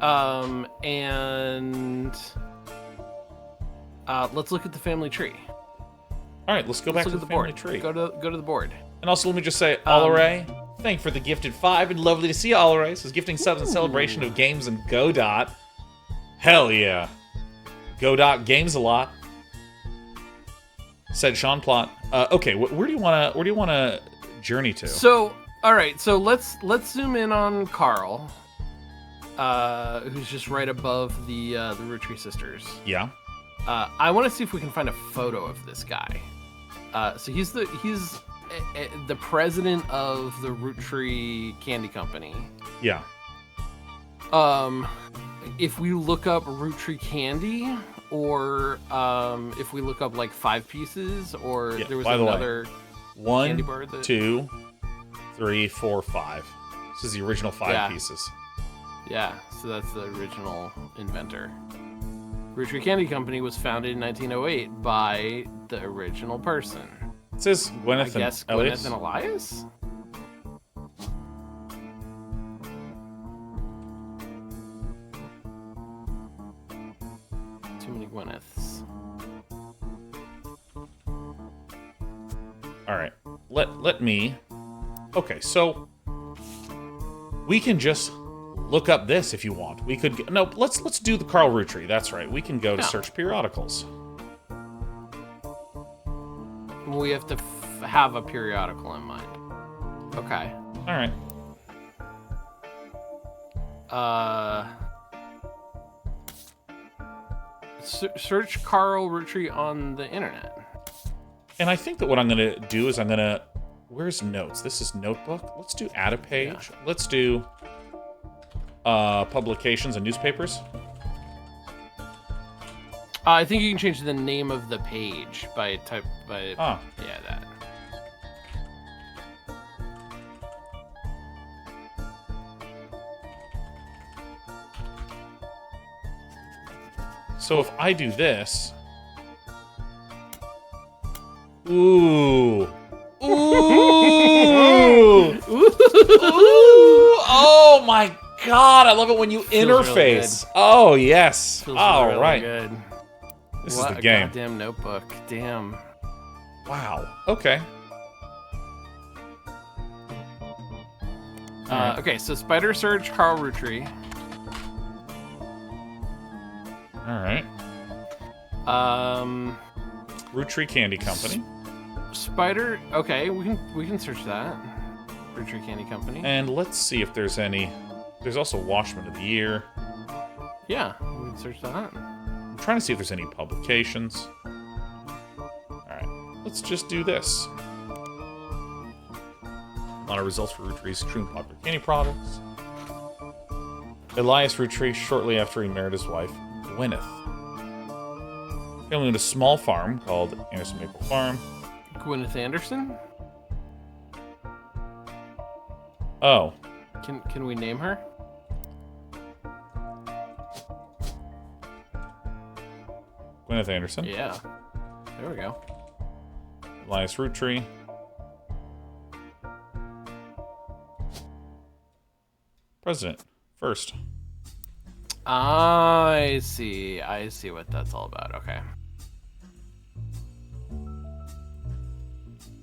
And let's look at the family tree. All right, let's go back to the family board. tree. Go to the board. And also, let me just say, Alaray, thank you for the gifted 5, and lovely to see you, Alaray. Says gifting subs in celebration of games and Godot. Hell yeah. Godot games a lot. Said Sean Plot. Okay, where do you want to journey to? So, all right, so let's zoom in on Carl, who's just right above the ROOTTREES sisters. Yeah. I want to see if we can find a photo of this guy. So he's the president of the ROOTTREE Candy Company. Yeah. If we look up ROOTTREE Candy, or if we look up like 5 pieces, or there was another 1, candy bar that... 2, 3, 4, 5. This is the original 5 pieces. Yeah, so that's the original inventor. ROOTTREE Candy Company was founded in 1908 by the original person. It says Gwyneth and Elias. Gwyneth and Elias? let me... Okay, so we can just look up this if you want. We could... No, let's do the Carl Roottree. That's right. We can go to search periodicals. We have to have a periodical in mind. Okay. All right. Search Carl Roottree on the internet. And I think that what I'm going to do is I'm going to... Where's notes? This is notebook. Let's do add a page. Yeah. Let's do publications and newspapers. I think you can change the name of the page by type by yeah, that. So if I do this... Ooh. Ooh. Ooh. Oh my god, I love it when you interface. Really oh, yes. All really right. Good. This is the game. Goddamn notebook. Damn. Wow. Okay. Okay, so spider search Carl Roottree. All right. Roottree Candy Company. Spider. Okay, we can search that. Roottree Candy Company. And let's see if there's any. There's also Washman of the Year. Yeah, we can search that. I'm trying to see if there's any publications. All right, let's just do this. A lot of results for Roottree's extremely popular candy products. Elias Roottree, shortly after he married his wife, Gwyneth. Family owned a small farm called Anderson Maple Farm. Gwyneth Anderson? Oh. Can we name her? Gwyneth Anderson. Yeah. There we go. Elias Roottree. President. First. I see what that's all about. Okay.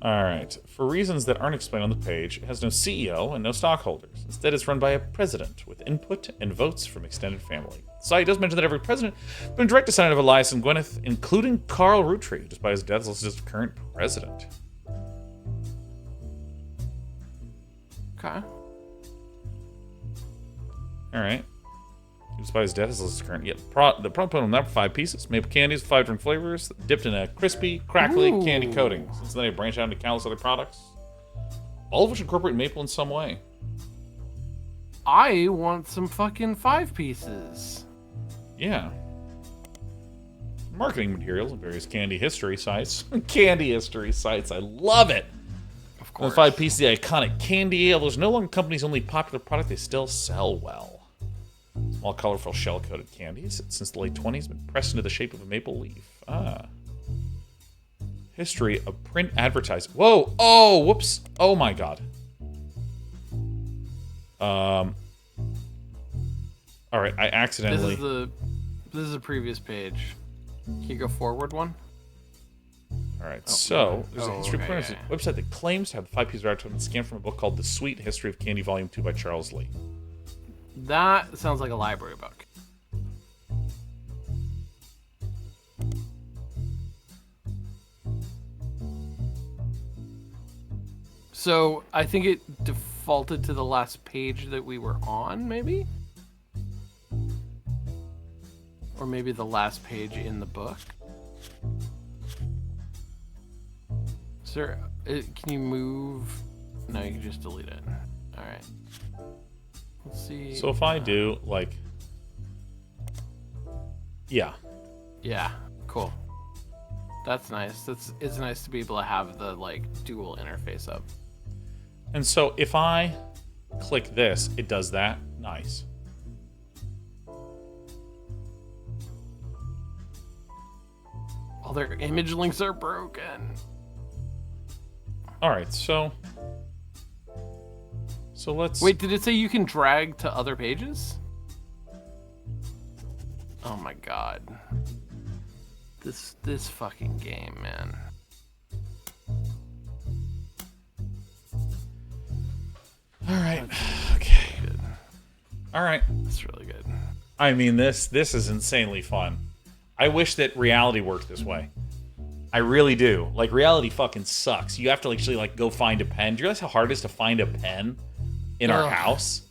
Alright. For reasons that aren't explained on the page, it has no CEO and no stockholders. Instead, it's run by a president with input and votes from extended family. The site does mention that every president has been a direct descendant of Elias and Gwyneth, including Carl Roottree, who despite his death is listed as the current president. Okay. Alright. Despite his death, is listed as current. Yet the product put on that 5 pieces. Maple candies, 5 different flavors, dipped in a crispy, crackly candy coating. Since then, they branched out into countless other products, all of which incorporate maple in some way. I want some fucking 5 pieces. Yeah. Marketing materials and various candy history sites. Candy history sites. I love it. Of course. The 5 pieces, the iconic candy ale. There's no longer company's only popular product. They still sell well. Small, colorful, shell-coated candies. Since the late 20s, been pressed into the shape of a maple leaf. Ah. History of print advertising. Whoa! Oh, whoops! Oh my god. All right, I accidentally. This is a previous page. Can you go forward one? All right, so there's a history website that claims to have the 5 pieces of advertisement scanned from a book called The Sweet History of Candy, Volume 2 by Charles Lee. That sounds like a library book. So I think it defaulted to the last page that we were on, maybe? Or maybe the last page in the book. Sir, can you move? No, you can just delete it. All right. Let's see. So if I do, like... Yeah. Yeah, cool. That's nice. It's nice to be able to have the, like, dual interface up. And so if I click this, it does that. Nice. All their image links are broken. All right, so let's... Wait, did it say you can drag to other pages? Oh my god. This fucking game, man. All right. That's really good. I mean, this is insanely fun. I wish that reality worked this way. I really do. Like, reality fucking sucks. You have to actually, like, go find a pen. Do you realize how hard it is to find a pen in our house?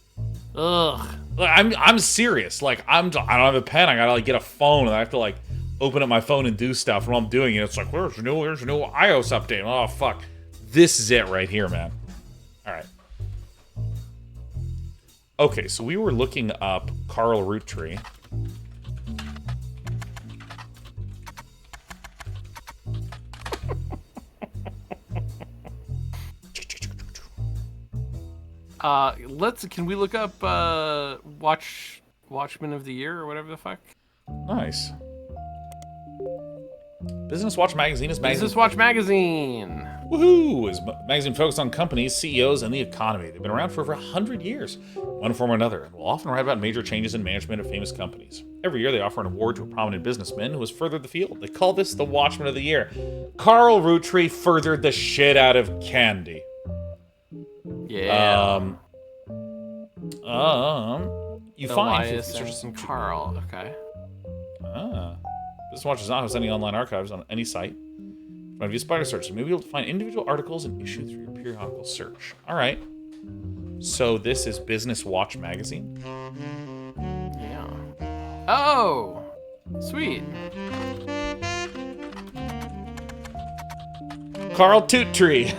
Ugh. I'm serious. Like, I don't have a pen. I gotta, like, get a phone, and I have to, like, open up my phone and do stuff. And while I'm doing it, it's like, where's the new iOS update? Oh, fuck. This is it right here, man. All right. Okay, so we were looking up Carl Roottree. Can we look up Watchman of the Year or whatever the fuck? Nice. Business Watch Magazine is magazine. Business Watch Magazine. Woohoo! Is a magazine focused on companies, CEOs, and the economy. They've been around for over 100 years, one form or another, and will often write about major changes in management of famous companies. Every year, they offer an award to a prominent businessman who has furthered the field. They call this the Watchman of the Year. Carl Roottree furthered the shit out of candy. Yeah. You find Elias and Carl. Okay. Business Watch does not host any online archives on any site. But if you spider search, you may be able to find individual articles and issues through your periodical search. All right. So this is Business Watch Magazine. Yeah. Oh, sweet. Carl Roottree.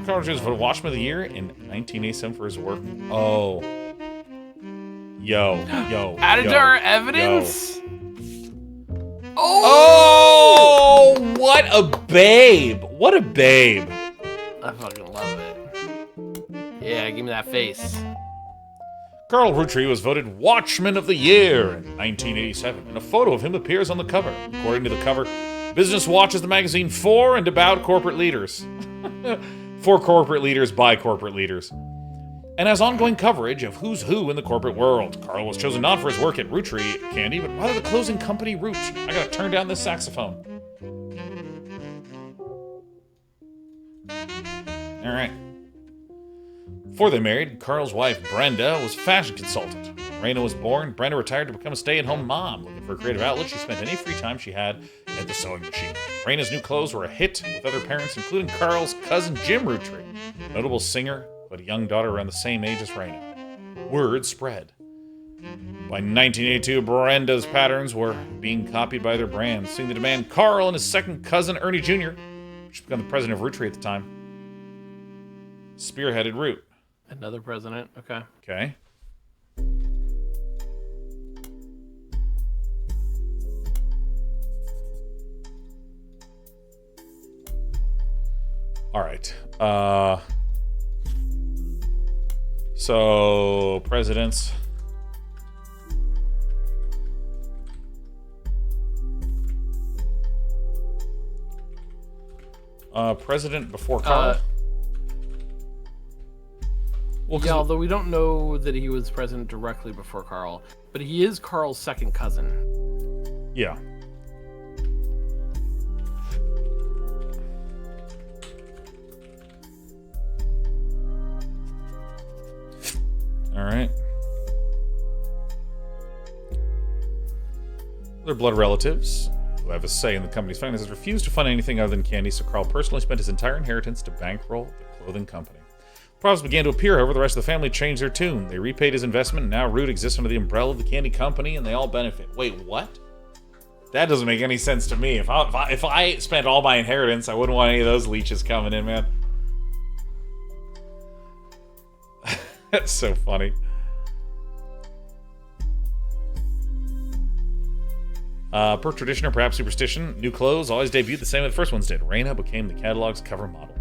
Carl Roottree was voted Watchman of the Year in 1987 for his work. Oh. Yo. Added to our evidence? Oh, what a babe. What a babe. I fucking love it. Yeah, give me that face. Carl Roottree was voted Watchman of the Year in 1987, and a photo of him appears on the cover. According to the cover, Business Watch is the magazine for and about corporate leaders. For corporate leaders by corporate leaders. And has ongoing coverage of who's who in the corporate world. Carl was chosen not for his work at Roottree Candy, but rather the closing company Root. I gotta turn down this saxophone. Alright. Before they married, Carl's wife, Brenda, was a fashion consultant. When Raina was born, Brenda retired to become a stay-at-home mom. Looking for a creative outlet, she spent any free time she had at the sewing machine. Raina's new clothes were a hit with other parents, including Carl's cousin Jim Roottree, a notable singer, but a young daughter around the same age as Raina. Word spread. By 1982, Brenda's patterns were being copied by other brands, seeing the demand. Carl and his second cousin, Ernie Jr., which had become the president of Roottree at the time, spearheaded Root. Another president, okay. Okay. All right. So, presidents. President before Carl? Well, yeah, although we don't know that he was president directly before Carl, but he is Carl's second cousin. Yeah. All right. Their blood relatives, who have a say in the company's finances, refused to fund anything other than candy, so Carl personally spent his entire inheritance to bankroll the clothing company. Problems began to appear, however, the rest of the family changed their tune. They repaid his investment, and now Root exists under the umbrella of the candy company, and they all benefit. Wait, what? That doesn't make any sense to me. If I spent all my inheritance, I wouldn't want any of those leeches coming in, man. That's so funny. Per tradition or perhaps superstition, new clothes always debuted the same way the first ones did. Raina became the catalog's cover model.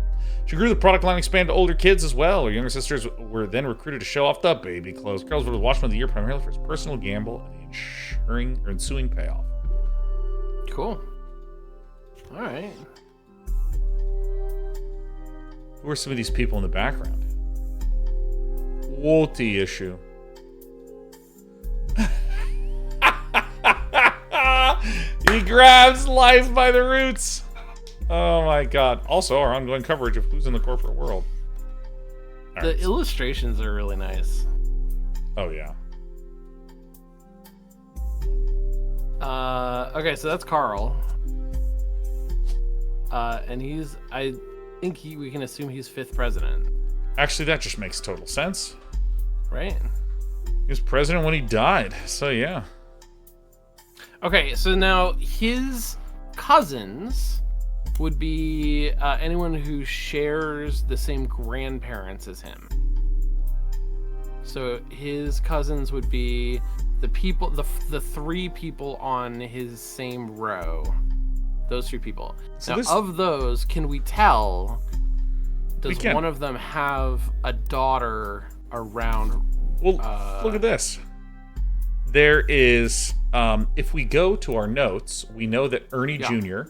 She grew the product line and expanded to older kids as well. Her younger sisters were then recruited to show off the baby clothes. Carl's was Watchman of the Year primarily for his personal gamble and the ensuing payoff. Cool. All right. Who are some of these people in the background? What the issue? He grabs life by the roots. Oh my god. Also, our ongoing coverage of who's in the corporate world. The illustrations are really nice. Oh, yeah. Okay, so that's Carl. And I think we can assume he's 5th president. Actually, that just makes total sense. Right? He was president when he died, so yeah. Okay, so now his cousins would be anyone who shares the same grandparents as him. So his cousins would be the 3 people on his same row. Those 3 people. So now, of those, can we tell? Does one of them have a daughter around? Well, look at this. There is, if we go to our notes, we know that Ernie Jr.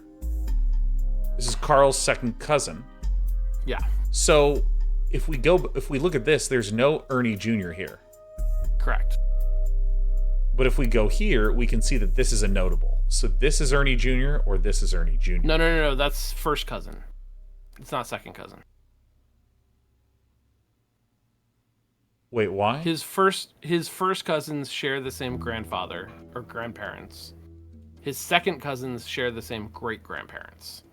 This is Carl's second cousin. Yeah. So if we look at this, there's no Ernie Jr. here. Correct. But if we go here, we can see that this is a notable. So this is Ernie Jr. or this is Ernie Jr. No. That's first cousin. It's not second cousin. Wait, why? His first cousins share the same grandfather or grandparents. His second cousins share the same great-grandparents.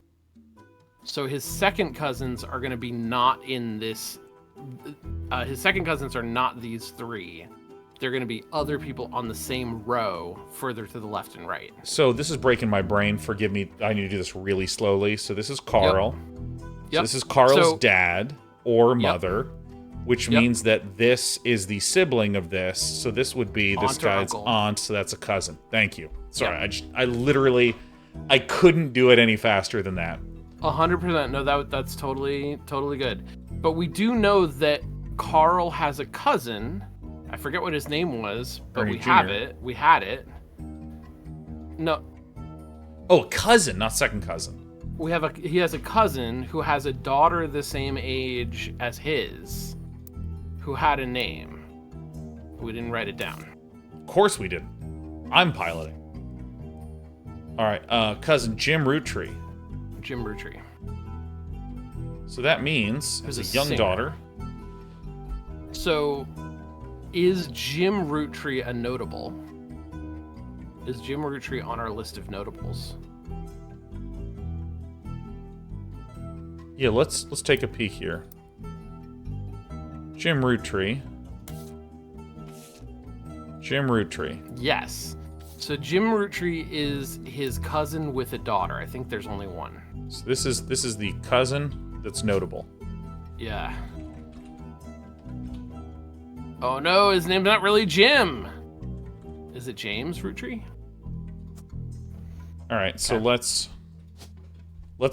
So his second cousins are going to be not in this. His second cousins are not these 3. They're going to be other people on the same row further to the left and right. So this is breaking my brain. Forgive me. I need to do this really slowly. So this is Carl. Yep. So this is Carl's dad or mother, which means that this is the sibling of this. So this would be this guy's aunt. So that's a cousin. Thank you. Sorry. I literally, I couldn't do it any faster than that. 100%. No, that's totally good. But we do know that Carl has a cousin. I forget what his name was, but Ernie we Jr. have it. We had it. No. Oh, cousin, not second cousin. He has a cousin who has a daughter the same age as his, who had a name. We didn't write it down. Of course we didn't. I'm piloting. All right, cousin Jim Roottree. Jim Roottree. So that means Who's has a a young singer. daughter. So, is Jim Roottree a notable? Is Jim Roottree on our list of notables? Yeah, let's take a peek here. Jim Roottree. Yes. So Jim Roottree is his cousin with a daughter. I think there's only one. So this is the cousin that's notable. Yeah. Oh no, his name's not really Jim. Is it James Roottree? All right, so let's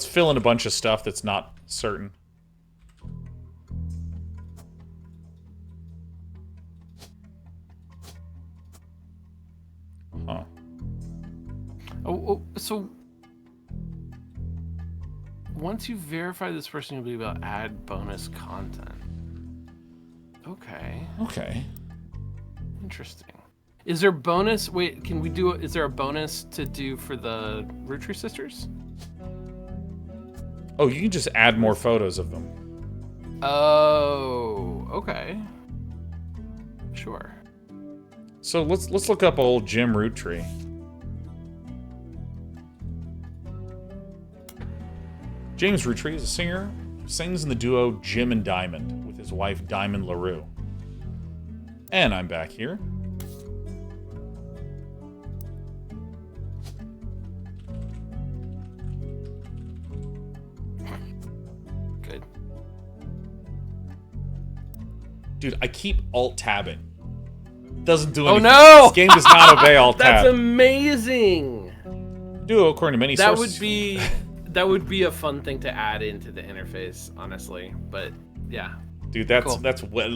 fill in a bunch of stuff that's not certain. Huh. Oh, so once you verify this person, you'll be able to add bonus content. Okay. Interesting. Is there bonus? Wait, can we do? Is there a bonus to do for the Roottree sisters? Oh, you can just add more photos of them. Oh, okay. Sure. So let's look up old Jim Roottree. James Roottree is a singer who sings in the duo Jim and Diamond with his wife Diamond LaRue. And I'm back here. Good. Dude, I keep alt-tabbing. Doesn't do anything. Oh no! This game does not obey alt-tab. That's amazing! Duo, according to many sources. That would be a fun thing to add into the interface, honestly. But yeah. Dude, that's Cool. that's what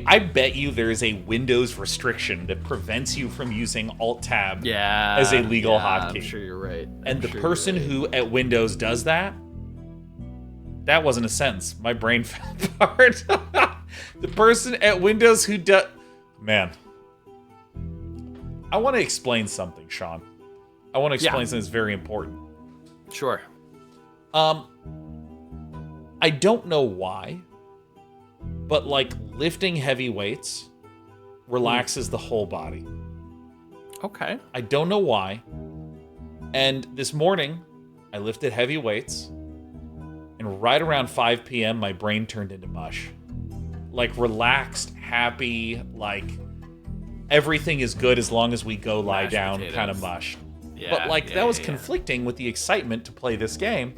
I bet you there is a Windows restriction that prevents you from using Alt-Tab as a legal hotkey. I'm sure you're right. And the person who at Windows does that wasn't a sentence. My brain fell apart. The person at Windows who does... Man. I want to explain something, Sean. I want to explain something that's very important. Sure. I don't know why, but like lifting heavy weights relaxes the whole body. Okay. I don't know why. And this morning, I lifted heavy weights, and right around 5 p.m., my brain turned into mush. Like relaxed, happy, like everything is good as long as we go lie Mashed down potatoes. kind of mush. Yeah, But like yeah, that was yeah. conflicting with the excitement to play this game.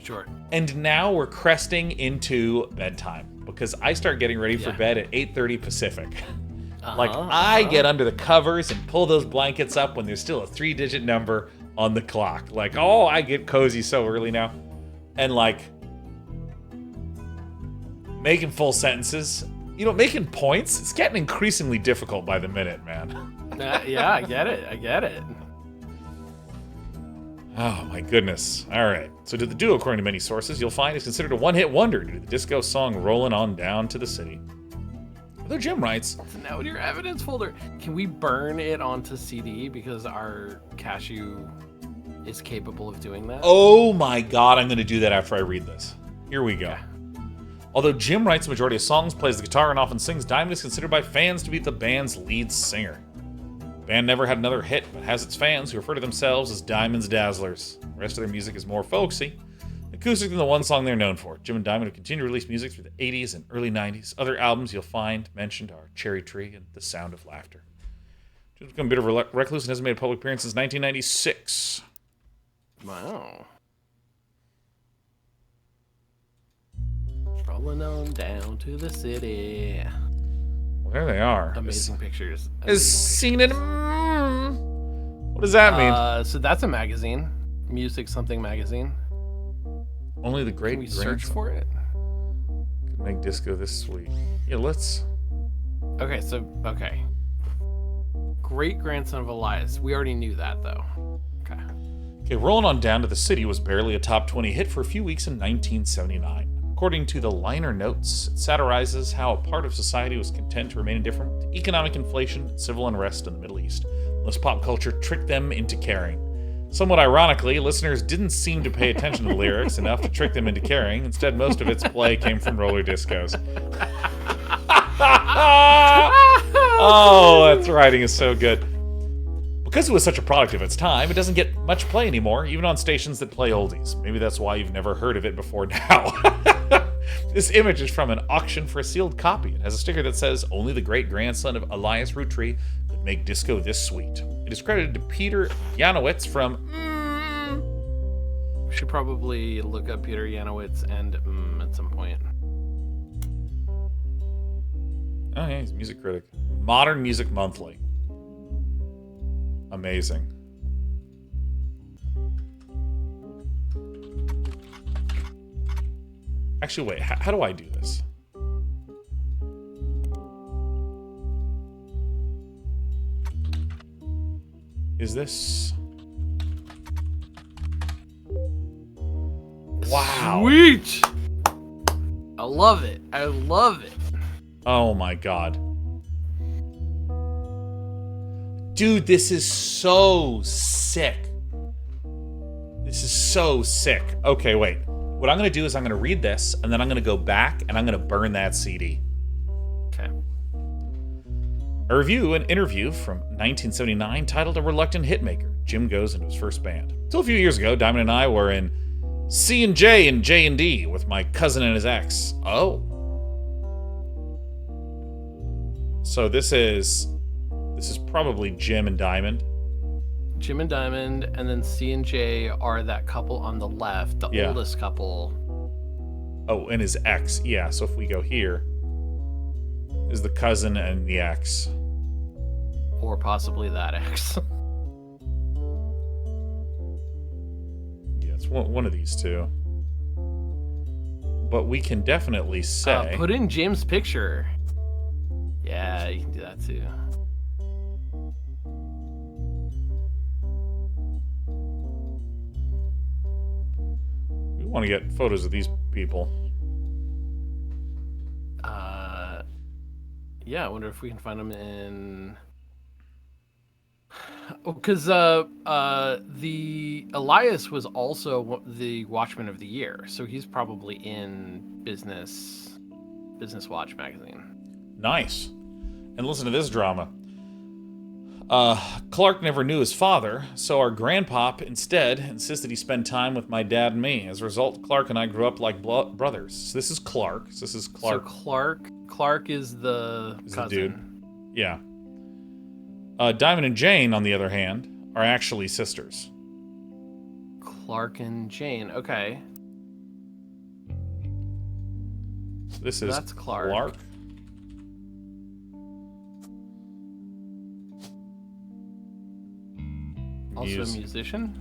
Sure. And now we're cresting into bedtime because I start getting ready for bed at 8:30 Pacific. Like I get under the covers and pull those blankets up when there's still a 3-digit number on the clock. Like, oh, I get cozy so early now. And like making full sentences, making points, it's getting increasingly difficult by the minute, man. Yeah, I get it. Oh my goodness. All right. So to the duo, according to many sources, you'll find is considered a one-hit wonder due to the disco song Rollin' On Down to the City. Although Jim writes, So now in your evidence folder, can we burn it onto CD because our cashew is capable of doing that? oh my god, I'm going to do that after I read this. Here we go. Although Jim writes the majority of songs, plays the guitar, and often sings, Diamond is considered by fans to be the band's lead singer. The band never had another hit, but has its fans who refer to themselves as Diamond's Dazzlers. The rest of their music is more folksy, acoustic than the one song they're known for. Jim and Diamond have continued to release music through the 80s and early 90s. Other albums you'll find mentioned are Cherry Tree and The Sound of Laughter. Jim's become a bit of a recluse and hasn't made a public appearance since 1996. Wow. Rolling on down to the city. Well, there they are. Amazing pictures. Is seen in. What does that mean? So that's a magazine. Music something magazine. Only the great Can we search for it? Could make disco this sweet. Yeah, let's. Okay. Great grandson of Elias. We already knew that though. Okay, Rolling On Down to the City was barely a top 20 hit for a few weeks in 1979. According to the liner notes, it satirizes how a part of society was content to remain indifferent to economic inflation and civil unrest in the Middle East, unless pop culture tricked them into caring. Somewhat ironically, listeners didn't seem to pay attention to the lyrics enough to trick them into caring. Instead, most of its play came from roller discos. Oh, that writing is so good. Because it was such a product of its time, it doesn't get much play anymore, even on stations that play oldies. Maybe that's why you've never heard of it before now. This image is from an auction for a sealed copy. It has a sticker that says, only the great-grandson of Elias Roottree could make disco this sweet. It is credited to Peter Janowitz from... We should probably look up Peter Janowitz and at some point. Oh yeah, he's a music critic. Modern Music Monthly. Amazing. Actually, wait, how do I do this? Is this... Wow. Sweet! I love it. Oh my god. Dude, this is so sick. Okay, wait. What I'm going to do is I'm going to read this, and then I'm going to go back, and I'm going to burn that CD. Okay. A review, an interview from 1979 titled A Reluctant Hitmaker. Jim goes into his first band. Until a few years ago, Diamond and I were in C&J and J&D with my cousin and his ex. Oh. So this is probably Jim and Diamond. Jim and Diamond, and then C and J are that couple on the left, the oldest couple. Oh, and his ex. Yeah, so if we go here, is the cousin and the ex. Or possibly that ex. Yeah, it's one of these two. But we can definitely say... put in Jim's picture. Yeah, you can do that too. We want to get photos of these people. Yeah, I wonder if we can find them in... Because the Elias was also the Watchman of the Year, so he's probably in business Business Watch magazine. Nice. And listen to this drama. Clark never knew his father, so our grandpop instead insisted he spend time with my dad and me. As a result, Clark and I grew up like brothers. So this is Clark. So this is Clark. So Clark is the cousin. The dude. Yeah. Diamond and Jane, on the other hand, are actually sisters. Clark and Jane. Okay. So this is That's Clark. Also a musician?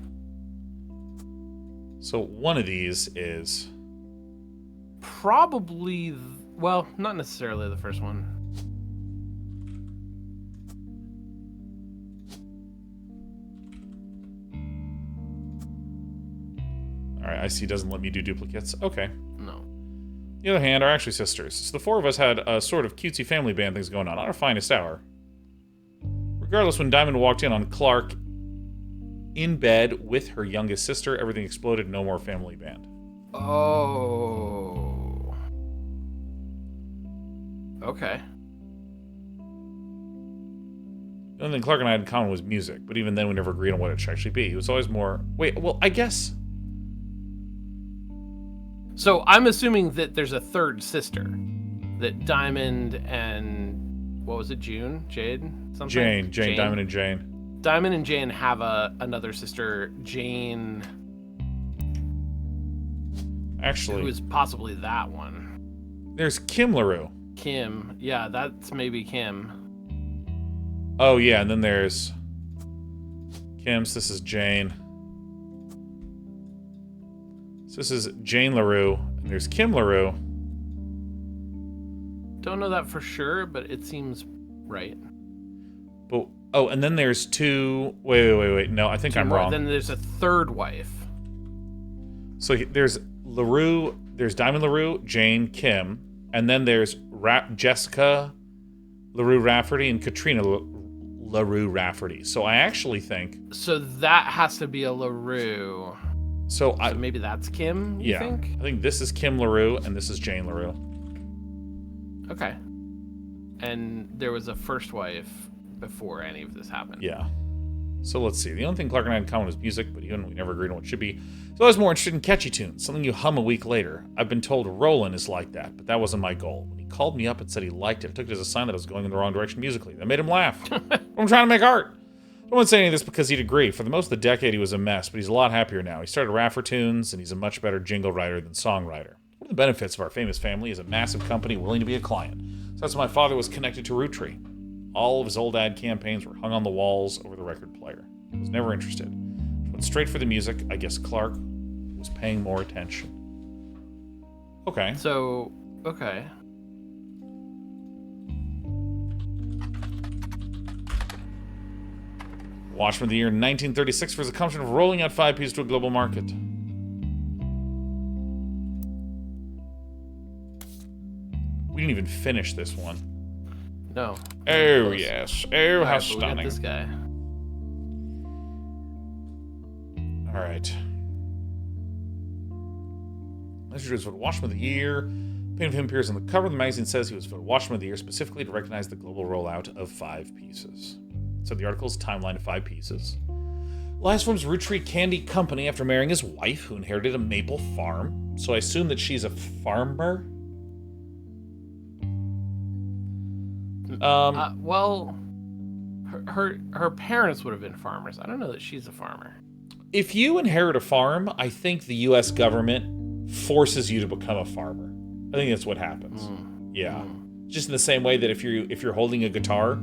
So one of these is... Probably... Well, not necessarily the first one. Alright, I see it doesn't let me do duplicates. Okay. No. On the other hand, are actually sisters. So the four of us had a sort of cutesy family band things going on our finest hour. Regardless, when Diamond walked in on Clark in bed with her youngest sister, everything exploded. No more family band. Oh. Okay. The only thing Clark and I had in common was music, but even then we never agreed on what it should actually be. It was always more... Wait, well, I guess... So I'm assuming that there's a third sister. That Diamond and... What was it? Jade? Something? Jane. Diamond and Jane. Diamond and Jane have another sister, Jane... Actually... Who is possibly that one. There's Kim LaRue. Kim. Yeah, that's maybe Kim. Oh, yeah, and then there's... Kim's. This is Jane. So this is Jane LaRue, and there's Kim LaRue. Don't know that for sure, but it seems right. But... Oh, and then there's two... Wait. No, I think I'm wrong. Then there's a third wife. So there's LaRue, there's Diamond LaRue, Jane, Kim, and then there's Jessica LaRue Rafferty and Katrina LaRue Rafferty. So I actually think... So that has to be a LaRue. So maybe that's Kim, you think? I think this is Kim LaRue and this is Jane LaRue. Okay. And there was a first wife before any of this happened. Yeah. So let's see. The only thing Clark and I had in common was music, but even we never agreed on what it should be. So I was more interested in catchy tunes, something you hum a week later. I've been told Roland is like that, but that wasn't my goal. When he called me up and said he liked it, I took it as a sign that I was going in the wrong direction musically. That made him laugh. I'm trying to make art. I wouldn't say any of this because he'd agree. For the most of the decade, he was a mess, but he's a lot happier now. He started Raffer tunes, and he's a much better jingle writer than songwriter. One of the benefits of our famous family is a massive company willing to be a client. So that's why my father was connected to ROOTTREE. All of his old ad campaigns were hung on the walls over the record player. I was never interested. Went straight for the music. I guess Clark was paying more attention. Okay. So, okay. Watchman of the Year 1936 for his accomplishment of rolling out 5 pieces to a global market. We didn't even finish this one. No. Oh, yes. Oh, how stunning. We got this guy. All right. Lester was voted Watchman of the Year. Painting of him appears on the cover. The magazine says he was voted Watchman of the Year specifically to recognize the global rollout of 5 pieces. So the article's timeline of 5 pieces. Last forms ROOTTREE Candy Company after marrying his wife, who inherited a maple farm. So I assume that she's a farmer. Well, her parents would have been farmers. I don't know that she's a farmer. If you inherit a farm, I think the U.S. government forces you to become a farmer. I think that's what happens. Yeah. Just in the same way that if you're holding a guitar,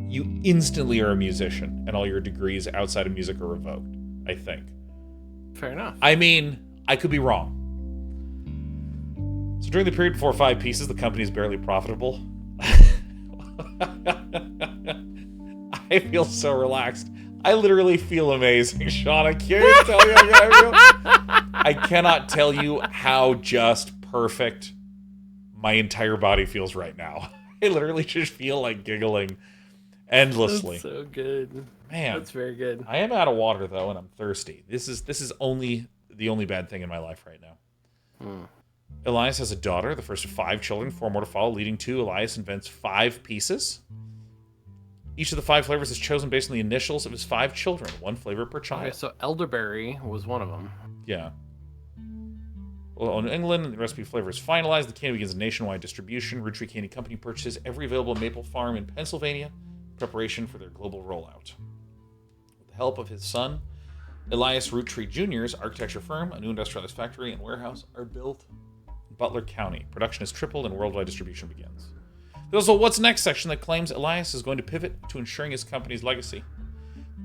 you instantly are a musician, and all your degrees outside of music are revoked, I think. Fair enough. I mean, I could be wrong. So during the period before 5 pieces, the company is barely profitable. I feel so relaxed. I literally feel amazing, Sean. I can't tell you how I feel. I cannot tell you how just perfect my entire body feels right now. I literally just feel like giggling endlessly. That's so good. Man. That's very good. I am out of water, though, and I'm thirsty. This is the only bad thing in my life right now. Elias has a daughter, the first of 5 children, 4 more to follow, leading to Elias invents 5 pieces. Each of the 5 flavors is chosen based on the initials of his 5 children, 1 flavor per child. Okay, so elderberry was one of them. Yeah. Well, in England, the recipe flavor is finalized. The candy begins nationwide distribution. Root Tree Candy Company purchases every available maple farm in Pennsylvania in preparation for their global rollout. With the help of his son, Elias Root Tree Jr.'s architecture firm, a new industrialized factory and warehouse are built in Butler County. Production is tripled and worldwide distribution begins. There's also What's Next section that claims Elias is going to pivot to ensuring his company's legacy.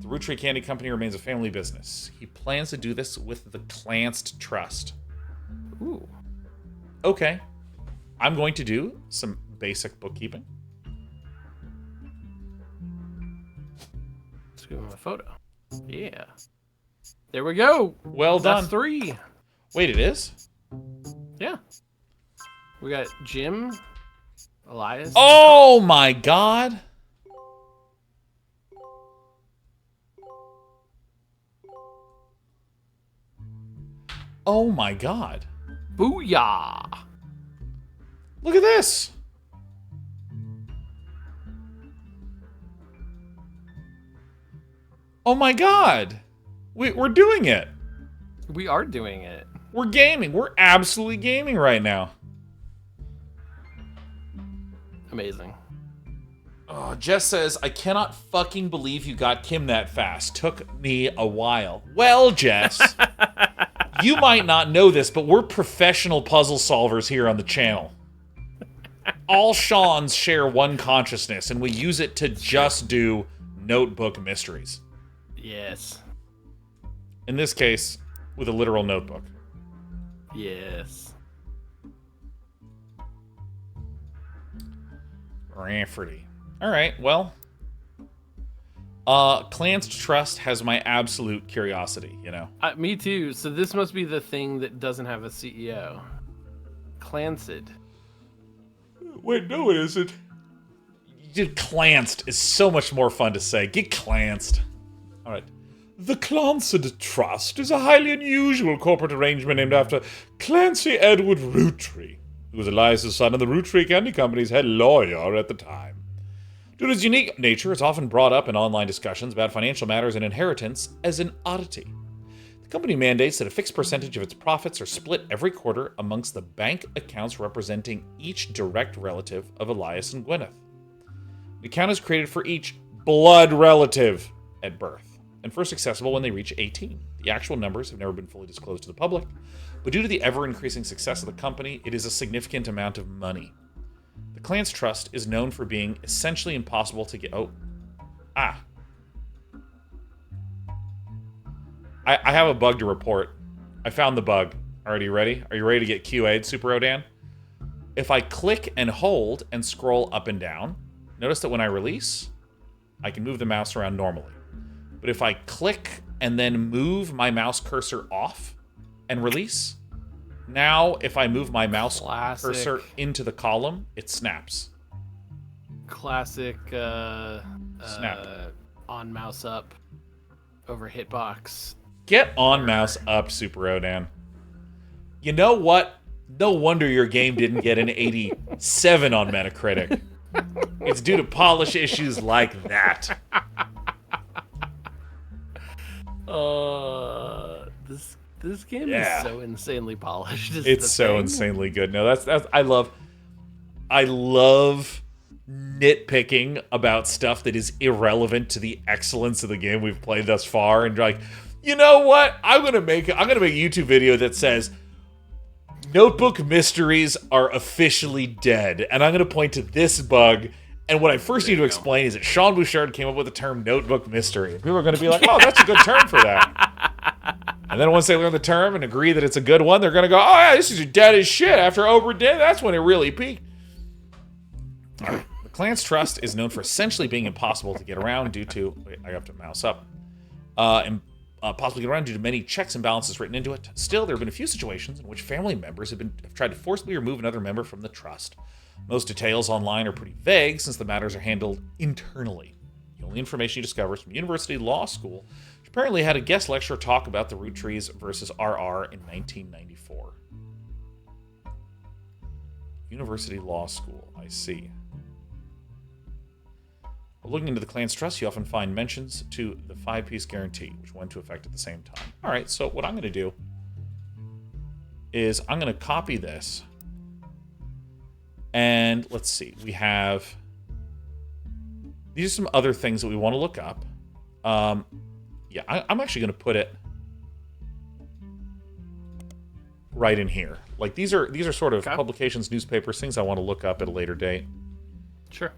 The Root Tree Candy Company remains a family business. He plans to do this with the Clanced Trust. Ooh. Okay. I'm going to do some basic bookkeeping. Let's give him a photo. Yeah. There we go. Well done. That's 3. Wait, it is? Yeah. We got Jim, Elias. Oh my god! Oh my god. Booyah! Look at this! Oh my god! We're doing it! We are doing it. We're gaming. We're absolutely gaming right now. Amazing. Oh, Jess says, I cannot fucking believe you got Kim that fast. Took me a while. Well, Jess, you might not know this, but we're professional puzzle solvers here on the channel. All Sean's share one consciousness, and we use it to just do notebook mysteries. Yes. In this case, with a literal notebook. Yes. Rafferty. All right, well. Clanced Trust has my absolute curiosity, you know? Me too. So this must be the thing that doesn't have a CEO. Clanced. Wait, no, it isn't. Clanced is so much more fun to say. Get clanced. All right. The Clanced Trust is a highly unusual corporate arrangement named after Clancy Edward Roottree, who was Elias' son and the Root Tree Candy Company's head lawyer at the time. Due to its unique nature, it's often brought up in online discussions about financial matters and inheritance as an oddity. The company mandates that a fixed percentage of its profits are split every quarter amongst the bank accounts representing each direct relative of Elias and Gwyneth. The account is created for each blood relative at birth, and first accessible when they reach 18. The actual numbers have never been fully disclosed to the public, but due to the ever-increasing success of the company, it is a significant amount of money. The Clanced Trust is known for being essentially impossible to get... I have a bug to report. I found the bug. Are you ready? Are you ready to get QA'd, Super Odan? If I click and hold and scroll up and down, notice that when I release, I can move the mouse around normally. But if I click and then move my mouse cursor off and release, now if I move my mouse cursor into the column, it snaps. Classic Snap. On mouse up over hitbox. Get on mouse up, Super Odan. You know what? No wonder your game didn't get an 87 on Metacritic. It's due to polish issues like that. This game is so insanely polished. It's so insanely good. No, that's I love nitpicking about stuff that is irrelevant to the excellence of the game we've played thus far, and like, you know what? I'm gonna make a YouTube video that says notebook mysteries are officially dead, and I'm gonna point to this bug. And what I first need to explain is that Sean Bouchard came up with the term notebook mystery. And people are going to be like, oh, that's a good term for that. And then once they learn the term and agree that it's a good one, they're going to go, oh, yeah, this is dead as shit. After Oprah did, that's when it really peaked. All right. The Clanced Trust is known for essentially being impossible to get around due to... Wait, I have to mouse up. Possibly get around due to many checks and balances written into it. Still, there have been a few situations in which family members have tried to forcibly remove another member from the trust. Most details online are pretty vague since the matters are handled internally. The only information you discover is from University Law School, which apparently had a guest lecturer talk about the Root Trees versus RR in 1994. University Law School. I see. While looking into the clan's trust, you often find mentions to the 5-piece guarantee, which went into effect at the same time. All right, so what I'm going to do is I'm going to copy this. And let's see. We have... These are some other things that we want to look up. Yeah, I'm actually going to put it right in here. Like, these are sort of publications, newspapers, things I want to look up at a later date. Sure.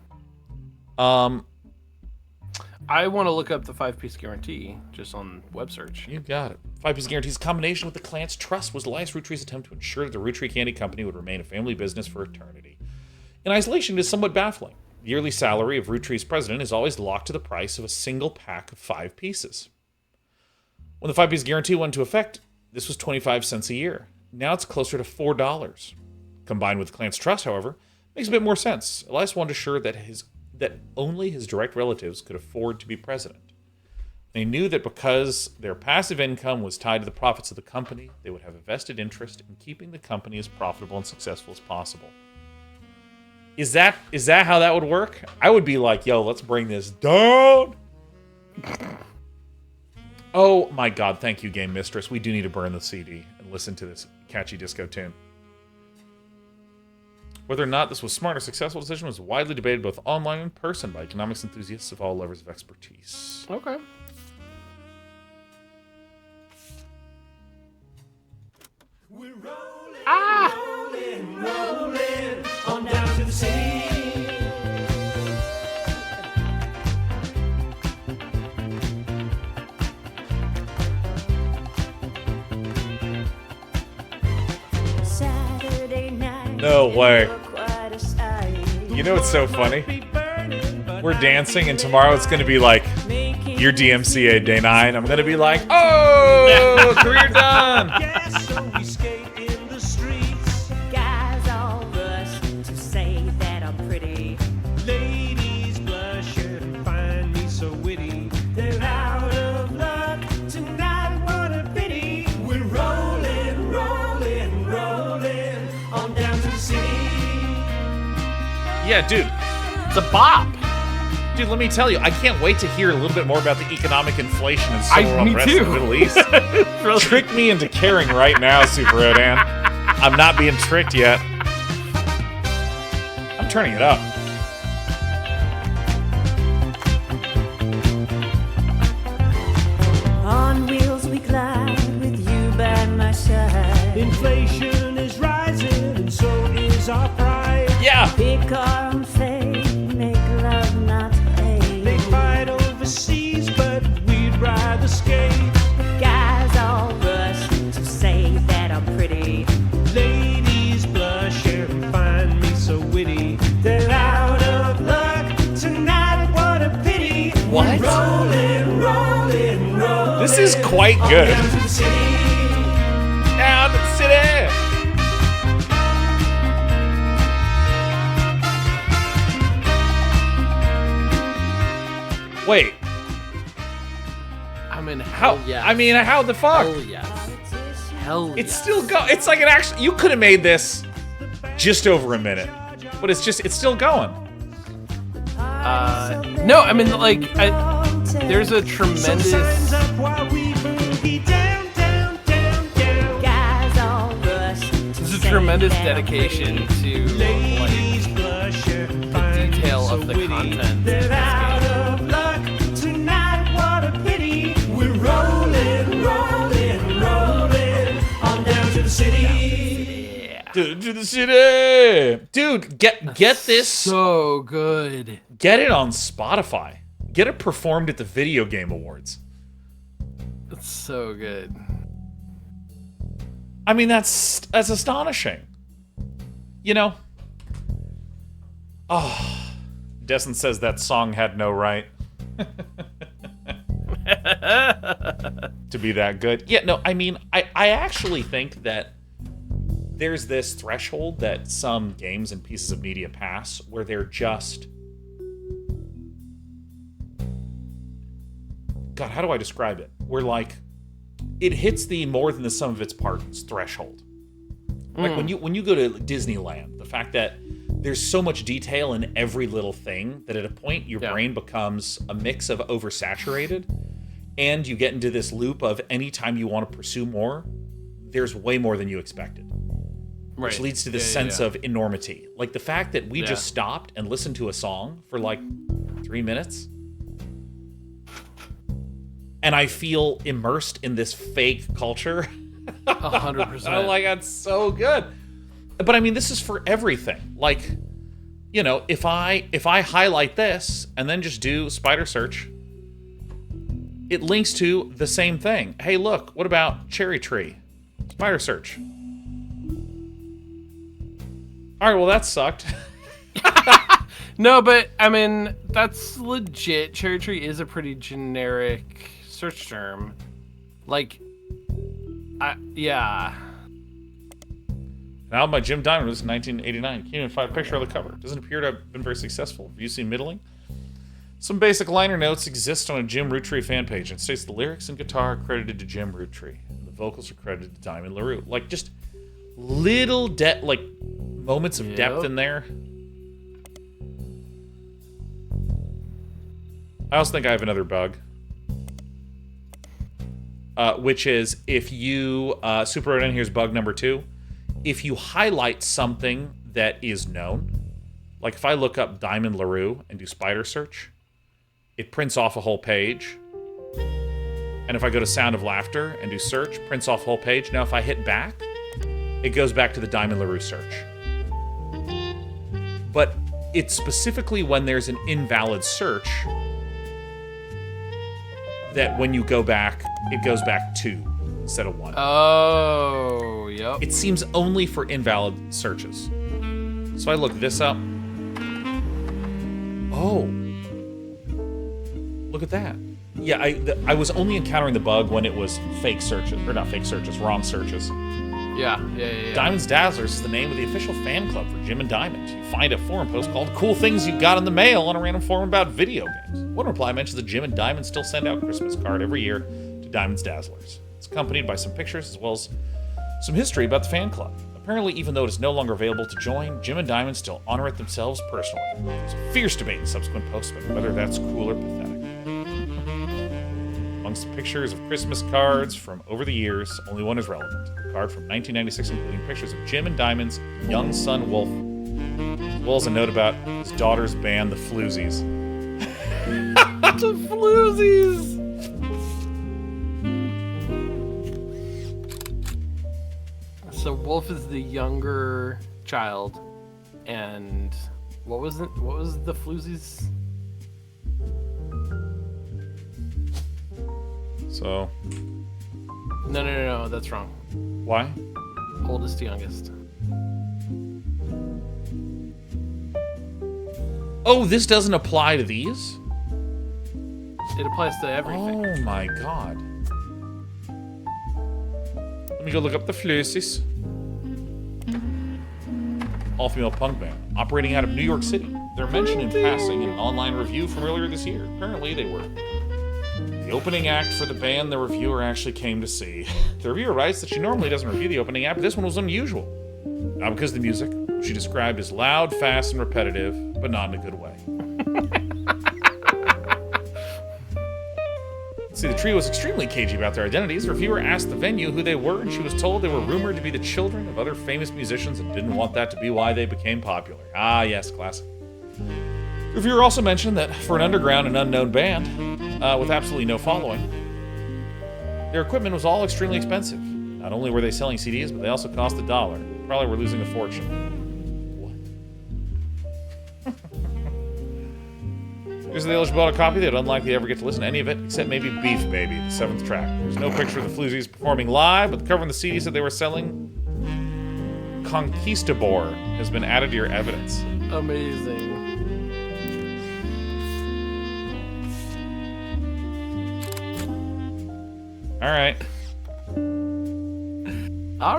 I want to look up the 5-piece guarantee just on web search. You got it. 5-piece guarantee's combination with the clan's trust was Elias Rootree's attempt to ensure that the Root Tree Candy Company would remain a family business for eternity. In isolation, it is somewhat baffling. The yearly salary of Root Tree's president is always locked to the price of a single pack of 5 pieces. When the 5-piece guarantee went into effect, this was 25 cents a year. Now it's closer to $4. Combined with the clan's trust, however, makes a bit more sense. Elias wanted to ensure that only his direct relatives could afford to be president. They knew that because their passive income was tied to the profits of the company, they would have a vested interest in keeping the company as profitable and successful as possible. Is that how that would work? I would be like, yo, let's bring this down. Oh my god, thank you, Game Mistress. We do need to burn the CD and listen to this catchy disco tune. Whether or not this was a smart or successful decision was widely debated both online and in person by economics enthusiasts of all levels of expertise. Okay. We're rolling, rolling on down to the sea. Saturday night. No way. You know what's so funny? We're dancing, and tomorrow it's going to be like your DMCA day 9. I'm going to be like, oh, career done. So we skate in the streets. Guys all rush to say that I'm pretty. Ladies blush and find me so witty. They're out of luck tonight, what a pity. We're rolling, rolling, rolling on down to the sea. Yeah, dude. It's a bop. Dude, let me tell you, I can't wait to hear a little bit more about the economic inflation and civil unrest in the Middle East. Trick me into caring right now, Super Rodan. I'm not being tricked yet. I'm turning it up. On wheels we glide with you by my side. Inflation is rising and so is our pride. Yeah. Pick our own fate, make love not hate. They fight overseas, but we'd rather skate. Guys all rush to say that I'm pretty. Ladies blush and find me so witty. They're out of luck tonight, what a pity. What? Rolling, rolling, rolling. This is quite good. Down to the city. Down to the city. Wait, I mean, how? hell yes. I mean, how the fuck? Hell yes. Hell It's yes. still go. It's like an actual. You could have made this just over a minute, but it's still going. No, I mean, like, there's a So tremendous. signs up while we boogie down, down, down, down. Guys all rush to There's a say tremendous that I'm dedication pretty. to Ladies blush and find me detail so of the witty. content. They're out of luck tonight, what a pity. We're rolling, rolling, rolling on down to the city. Dude, to the city, dude. Get this. So good. Get it on Spotify. Get it performed at the Video Game Awards. It's so good. I mean, that's astonishing. You know? Oh, Destin says that song had no right to be that good. Yeah, no, I mean, I actually think that there's this threshold that some games and pieces of media pass where they're just... God, how do I describe it? Where, like, it hits the more than the sum of its parts threshold. Like when you go to Disneyland, the fact that there's so much detail in every little thing that at a point your brain becomes a mix of oversaturated, and you get into this loop of anytime you want to pursue more, there's way more than you expected. Which leads to this sense of enormity. Like the fact that we just stopped and listened to a song for like 3 minutes, and I feel immersed in this fake culture. 100%. I'm like, that's so good. But I mean, this is for everything. Like, you know, if I highlight this and then just do spider search, it links to the same thing. Hey, look, what about cherry tree? Spider search. All right, well, that sucked. No, but I mean, that's legit. Cherry tree is a pretty generic search term. Like, yeah. An album by Jim Diamond was in 1989. Can't even find a picture of the cover. Doesn't appear to have been very successful. Views seem middling. Some basic liner notes exist on a Jim Roottree fan page. It states the lyrics and guitar are credited to Jim Roottree. And the vocals are credited to Diamond LaRue. Like, just little moments of depth in there. I also think I have another bug. Which is if you... Super wrote in, here's bug number 2. If you highlight something that is known, like if I look up Diamond LaRue and do spider search, it prints off a whole page. And if I go to Sound of Laughter and do search, prints off a whole page. Now if I hit back, it goes back to the Diamond LaRue search. But it's specifically when there's an invalid search that when you go back, it goes back 2 instead of 1. Oh, yep. It seems only for invalid searches. So I look this up. Oh. Look at that. Yeah, I was only encountering the bug when it was fake searches. Or not fake searches, wrong searches. Yeah. Diamond's Dazzlers is the name of the official fan club for Jim and Diamond. You find a forum post called Cool Things You Got in the Mail on a random forum about video games. One reply mentions that Jim and Diamond still send out a Christmas card every year to Diamond's Dazzlers. It's accompanied by some pictures as well as some history about the fan club. Apparently, even though it is no longer available to join, Jim and Diamond still honor it themselves personally. There's a fierce debate in subsequent posts about whether that's cool or pathetic. Amongst the pictures of Christmas cards from over the years, only one is relevant. A card from 1996 including pictures of Jim and Diamond's young son, Wolf, as well as a note about his daughter's band, the Floozies. The Floozies! So Wolf is the younger child, and what was the Floozies? So... No, that's wrong. Why? Oldest to youngest. Oh, this doesn't apply to these? It applies to everything. Oh my god. Let me go look up the Floozies. All-female punk band, operating out of New York City. They're mentioned in passing in an online review from earlier this year. Apparently they were the opening act for the band the reviewer actually came to see. The reviewer writes that she normally doesn't review the opening act, but this one was unusual. Not because of the music, which she described as loud, fast, and repetitive, but not in a good way. See, the trio was extremely cagey about their identities. The reviewer asked the venue who they were, and she was told they were rumored to be the children of other famous musicians and didn't want that to be why they became popular. Ah, yes, classic. The reviewer also mentioned that for an underground and unknown band, with absolutely no following, their equipment was all extremely expensive. Not only were they selling CDs, but they also cost $1. Probably were losing a fortune. What? Here's the eligible bought a copy. They'd unlikely ever get to listen to any of it, except maybe Beef Baby, the 7th track. There's no picture of the Floozies performing live, but the cover on the CD said they were selling. Conquistador has been added to your evidence. Amazing. All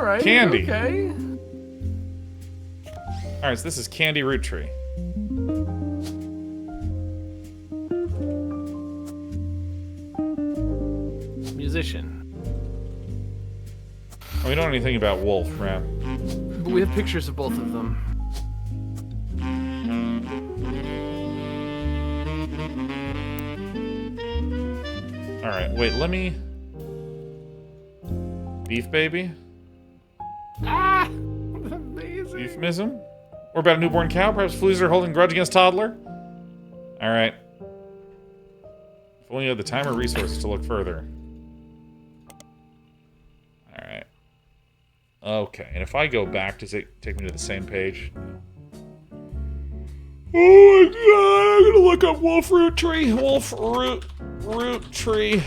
right. Candy. Okay. All right, so this is Candy Roottree. Musician. Oh, we don't know anything about Wolf, right? But we have pictures of both of them. Alright, wait, let me... Beef baby? Ah! Amazing. Euphemism? Or about a newborn cow? Perhaps Floozer holding a grudge against toddler? Alright. If only you had the time or resources to look further. Alright. Okay, and if I go back, does it take me to the same page? Oh my god, I'm gonna look up Wolf Root Tree. Wolf Root Tree.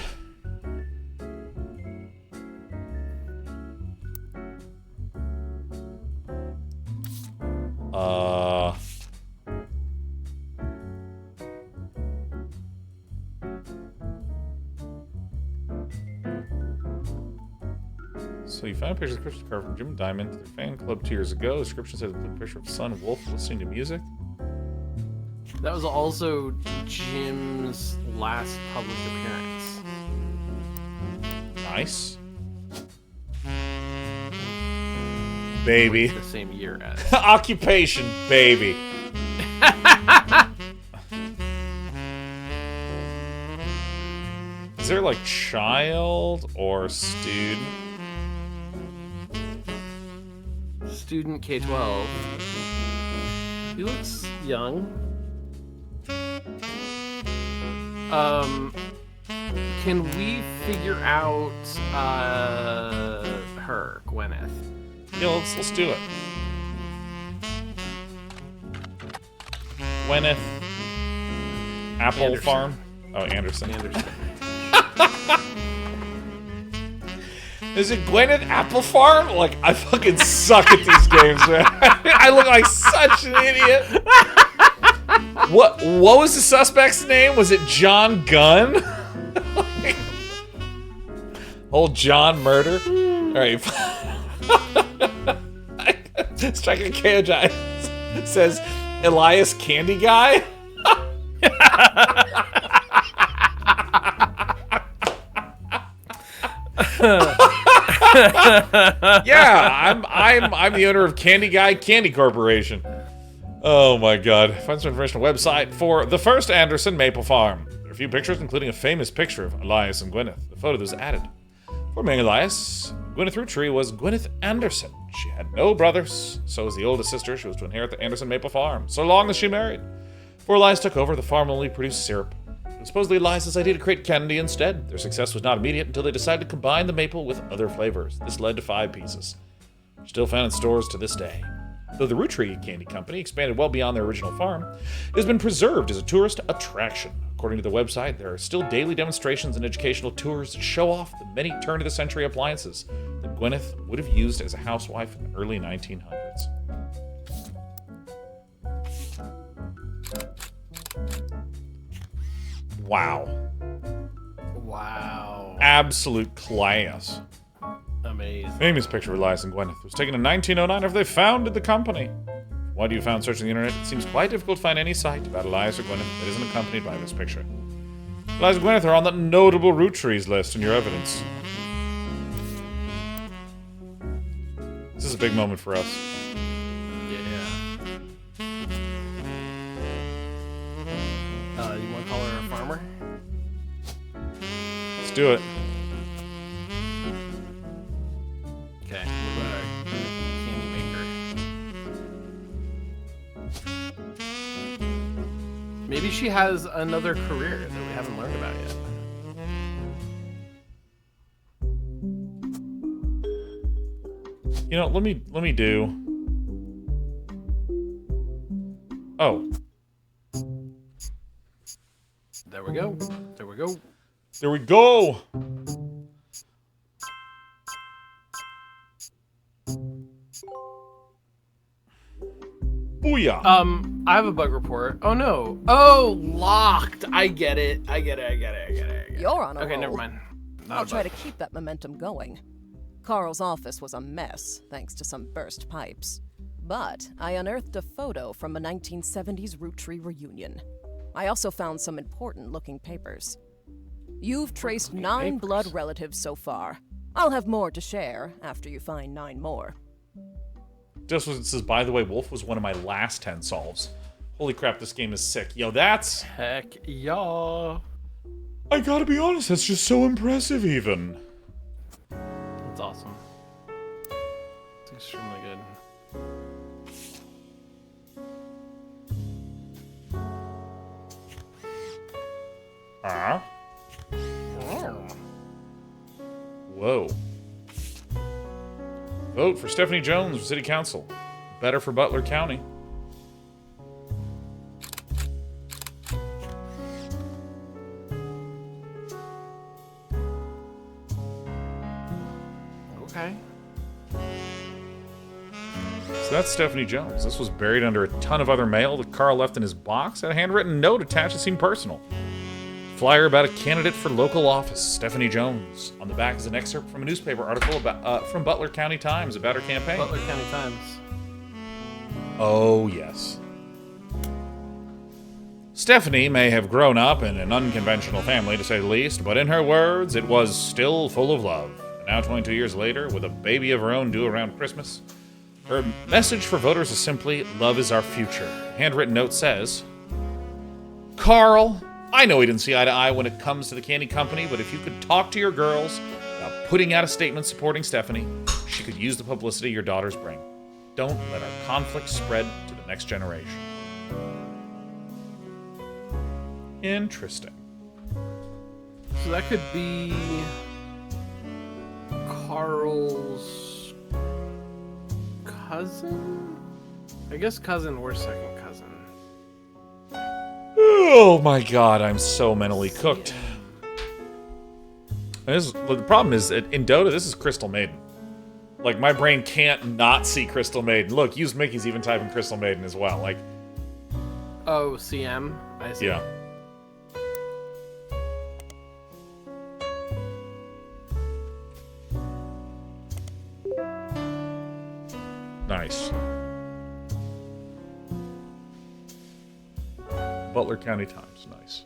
So you found a picture of the Christmas card from Jim Diamond to their fan club 2 years ago. The description says a picture of son Wolf listening to music. That was also Jim's last public appearance. Nice. Baby. The same year as. Occupation, baby. Is there like child or student? Student K-12. He looks young. Can we figure out her, Gwyneth? Yeah, let's do it. Gwyneth Apple Anderson. Farm. Oh, Anderson. Is it Gwyneth Apple Farm? Like, I fucking suck at these games, man. I look like such an idiot. What was the suspect's name? Was it John Gunn? Like, old John Murder? Alright. Striker KO says Elias Candy Guy? Yeah, I'm the owner of Candy Guy Candy Corporation. Oh my god. Find some information on the website for the first Anderson Maple Farm. There are a few pictures, including a famous picture of Elias and Gwyneth. The photo that was added. For being Elias, Gwyneth Roottree was Gwyneth Anderson. She had no brothers, so as the oldest sister, she was to inherit the Anderson Maple Farm, so long as she married. Before Elias took over, the farm only produced syrup. It was supposedly Elias's idea to create candy instead. Their success was not immediate until they decided to combine the maple with other flavors. This led to 5 pieces. Still found in stores to this day. Though the Roottree Candy Company expanded well beyond their original farm, it has been preserved as a tourist attraction. According to the website, there are still daily demonstrations and educational tours that show off the many turn-of-the-century appliances that Gwyneth would have used as a housewife in the early 1900s. Wow. Wow. Absolute class. Amazing. Famous picture of Elias and Gwyneth. It was taken in 1909 after they founded the company. Why do you found searching the internet? It seems quite difficult to find any site about Elias or Gwyneth that isn't accompanied by this picture. Elias and Gwyneth are on the notable Roottrees list in your evidence. This is a big moment for us. Yeah. You want to call her a farmer? Let's do it. Okay, what about a candy maker? Maybe she has another career that we haven't learned about yet. You know, let me do. Oh. There we go. There we go. There we go. Booyah. I have a bug report. Oh no. Oh, locked. I get it. I get it. You're on a Okay, roll. never mind. Not I'll a try bug. to keep that momentum going. Carl's office was a mess, thanks to some burst pipes. But I unearthed a photo from a 1970s Roottree reunion. I also found some important-looking papers. You've traced 9 blood relatives so far. I'll have more to share after you find 9 more. Just as it says, by the way, Wolf was one of my last 10 solves. Holy crap, this game is sick. Yo, that's... Heck yeah. I gotta be honest, that's just so impressive even. That's awesome. It's extremely good. Whoa. Vote for Stephanie Jones for City Council. Better for Butler County. Okay. So that's Stephanie Jones. This was buried under a ton of other mail that Carl left in his box and a handwritten note attached that seemed personal. Flyer about a candidate for local office, Stephanie Jones. On the back is an excerpt from a newspaper article about from Butler County Times about her campaign. Butler County Times. Oh, yes. Stephanie may have grown up in an unconventional family, to say the least, but in her words, it was still full of love. And now, 22 years later, with a baby of her own due around Christmas, her message for voters is simply, love is our future. A handwritten note says, Carl, I know we didn't see eye to eye when it comes to the candy company, but if you could talk to your girls about putting out a statement supporting Stephanie, she could use the publicity your daughters bring. Don't let our conflict spread to the next generation. Interesting. So that could be Carl's cousin? I guess cousin or second cousin. Oh my god, I'm so mentally cooked. The problem is that in Dota, this is Crystal Maiden. Like, my brain can't not see Crystal Maiden. Look, Use Mickey's even typing Crystal Maiden as well. Like, oh, CM? I see. yeah. Nice. Butler County Times, nice.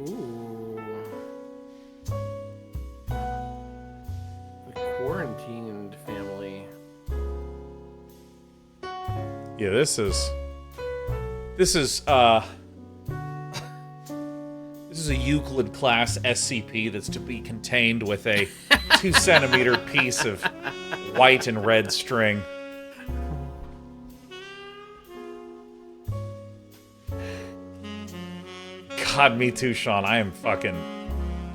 Ooh. The quarantined family. Yeah, this is this is a Euclid class SCP that's to be contained with a 2 centimeter piece of white and red string. God, me too, Sean. I am fucking...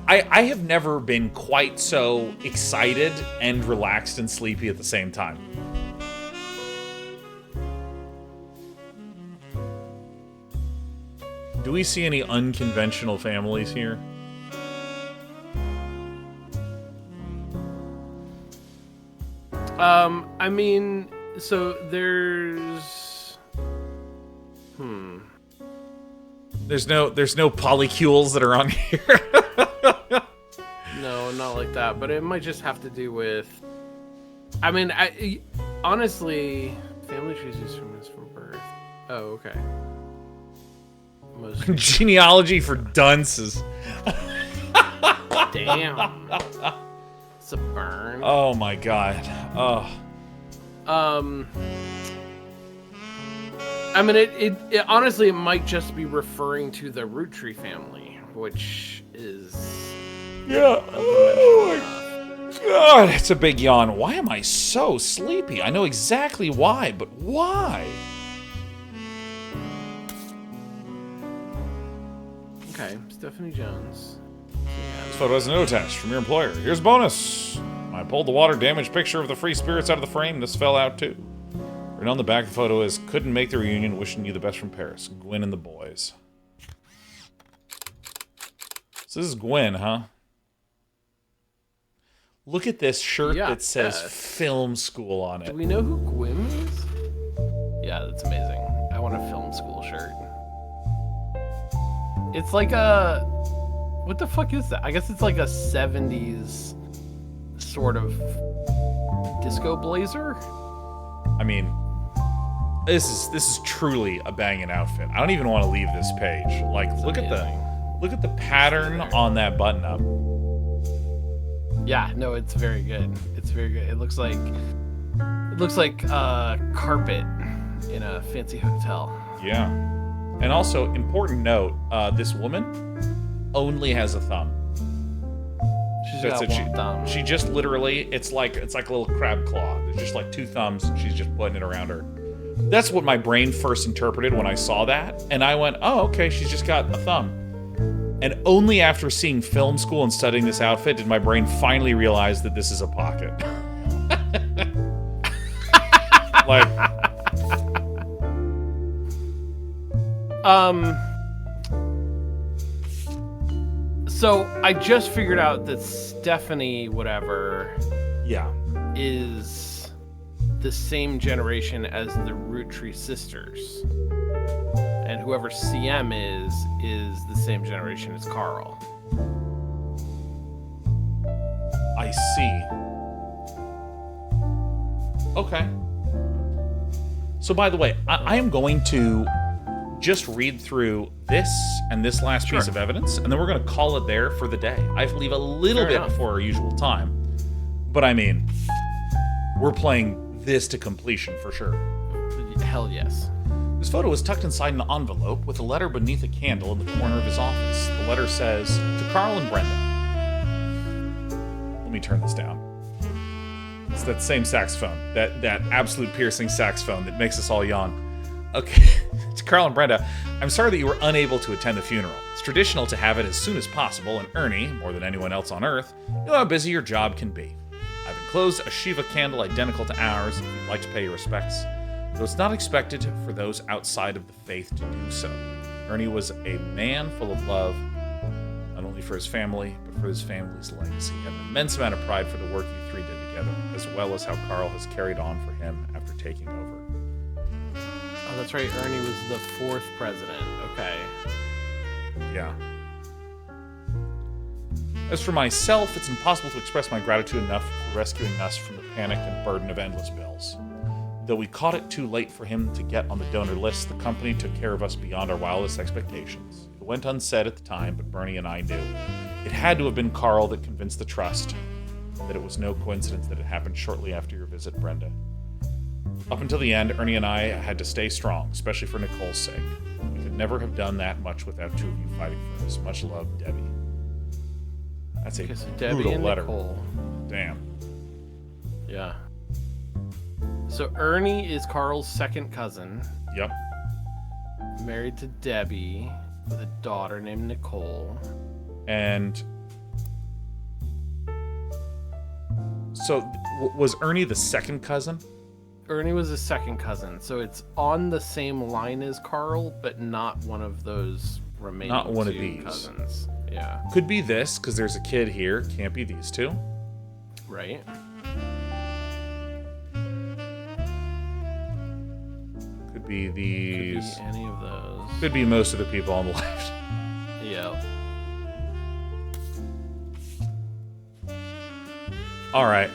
I have never been quite so excited and relaxed and sleepy at the same time. Do we see any unconventional families here? I mean, so there's... There's no polycules that are on here. No, not like that, but it might just have to do with... I mean, honestly, family trees use from birth. Oh, okay. Most Genealogy for dunces. Damn. It's a burn. Oh my god. Oh. I mean, it honestly, it might just be referring to the root tree family, which is... Yeah. Oh my god. It's a big yawn. Why am I so sleepy? I know exactly why, but why? Okay, Stephanie Jones. This photo has a note attached from your employer. Here's a bonus. I pulled the water damage picture of the free spirits out of the frame. This fell out too. Written on the back of the photo is, couldn't make the reunion, wishing you the best from Paris. Gwen and the boys. So this is Gwen, huh? Look at this shirt that says film school on Do it. we know who Gwyn is? Yeah, that's amazing. I want a film school shirt. It's like a... What the fuck is that? I guess it's like a 70s sort of disco blazer? I mean, This is truly a banging outfit. I don't even want to leave this page. Like, look at the pattern on that button up. Yeah, no, it's very good. It's very good. It looks like carpet in a fancy hotel. Yeah. And also, important note, this woman only has a thumb. She's That's got it. one thumb. She just literally, it's like a little crab claw. There's just like 2 thumbs, and she's just putting it around her. That's what my brain first interpreted when I saw that, and I went, "Oh, okay, she's just got a thumb." And only after seeing film school and studying this outfit did my brain finally realize that this is a pocket. Like, So I just figured out that Stephanie, whatever, yeah. is the same generation as the Root Tree sisters. And whoever CM is the same generation as Carl. I see. Okay. So, by the way, I am going to just read through this and this last piece of evidence, and then we're going to call it there for the day. I have to leave a little bit before our usual time. But, I mean, we're playing this to completion for sure. Hell yes. This photo is tucked inside an envelope with a letter beneath a candle in the corner of his office. The letter says, "To Carl and Brenda." Let me turn this down. It's that same saxophone, that absolute piercing saxophone that makes us all yawn. Okay, to Carl and Brenda, I'm sorry that you were unable to attend the funeral. It's traditional to have it as soon as possible, and Ernie, more than anyone else on Earth, know how busy your job can be. I've enclosed a Shiva candle identical to ours if you'd like to pay your respects. Though it's not expected for those outside of the faith to do so. Ernie was a man full of love, not only for his family, but for his family's legacy. He had an immense amount of pride for the work you three did together, as well as how Carl has carried on for him after taking over. Oh, that's right. Ernie was the 4th president. Okay. Yeah. As for myself, it's impossible to express my gratitude enough for rescuing us from the panic and burden of endless bills. Though we caught it too late for him to get on the donor list, the company took care of us beyond our wildest expectations. It went unsaid at the time, but Bernie and I knew. It had to have been Carl that convinced the trust that it was no coincidence that it happened shortly after your visit, Brenda. Up until the end, Ernie and I had to stay strong, especially for Nicole's sake. We could never have done that much without 2 of you fighting for us. Much love, Debbie. That's a Okay, so Debbie brutal and letter. Nicole. Damn. Yeah. So Ernie is Carl's 2nd cousin, Yep. married to Debbie, with a daughter named Nicole. And so was Ernie the 2nd cousin? Ernie was his 2nd cousin, so it's on the same line as Carl, but not one of those remaining Not one of 2 these. cousins. Yeah, Could be this, because there's a kid here. Can't be these 2. right? Could be Could these. be any of those. Could be most of the people on the left. Yeah. All right.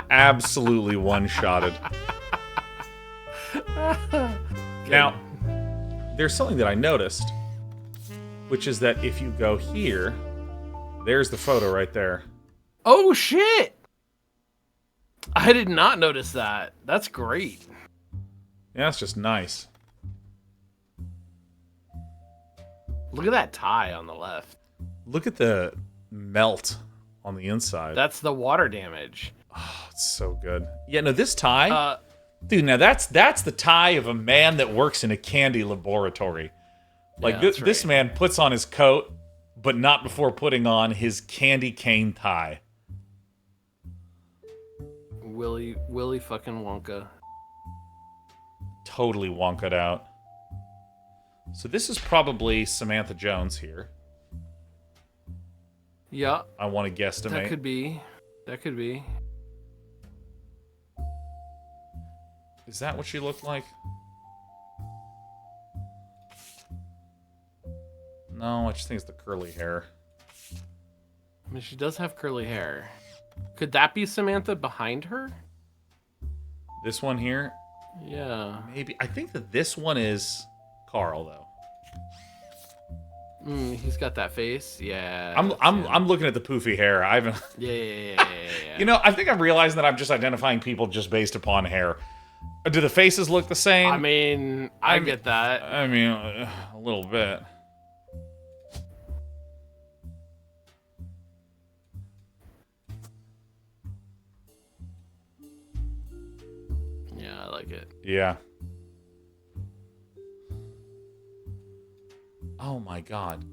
Absolutely one-shotted. Now, there's something that I noticed, which is that if you go here, there's the photo right there. Oh shit! I did not notice that. That's great. Yeah, that's just nice. Look at that tie on the left. Look at the melt on the inside. That's the water damage. Oh, it's so good. Yeah, no, this tie, dude. Now that's the tie of a man that works in a candy laboratory. Like Yeah, this, that's this right. man puts on his coat, but not before putting on his candy cane tie. Willy fucking Wonka. Totally wonked out. So this is probably Samantha Jones here. Yeah, I want to guesstimate. that could be. That could be. Is that what she looked like? No, I just think it's the curly hair. I mean, she does have curly hair. Could that be Samantha behind her? This one here, Yeah. maybe. I think that this one is Carl though. He's got that face. Yeah. I'm looking at the poofy hair. I haven't. Yeah. You know, I think I'm realizing that I'm just identifying people just based upon hair. Do the faces look the same? I mean, I get that. I mean, a little bit. Yeah, I like it. Yeah. Oh my god.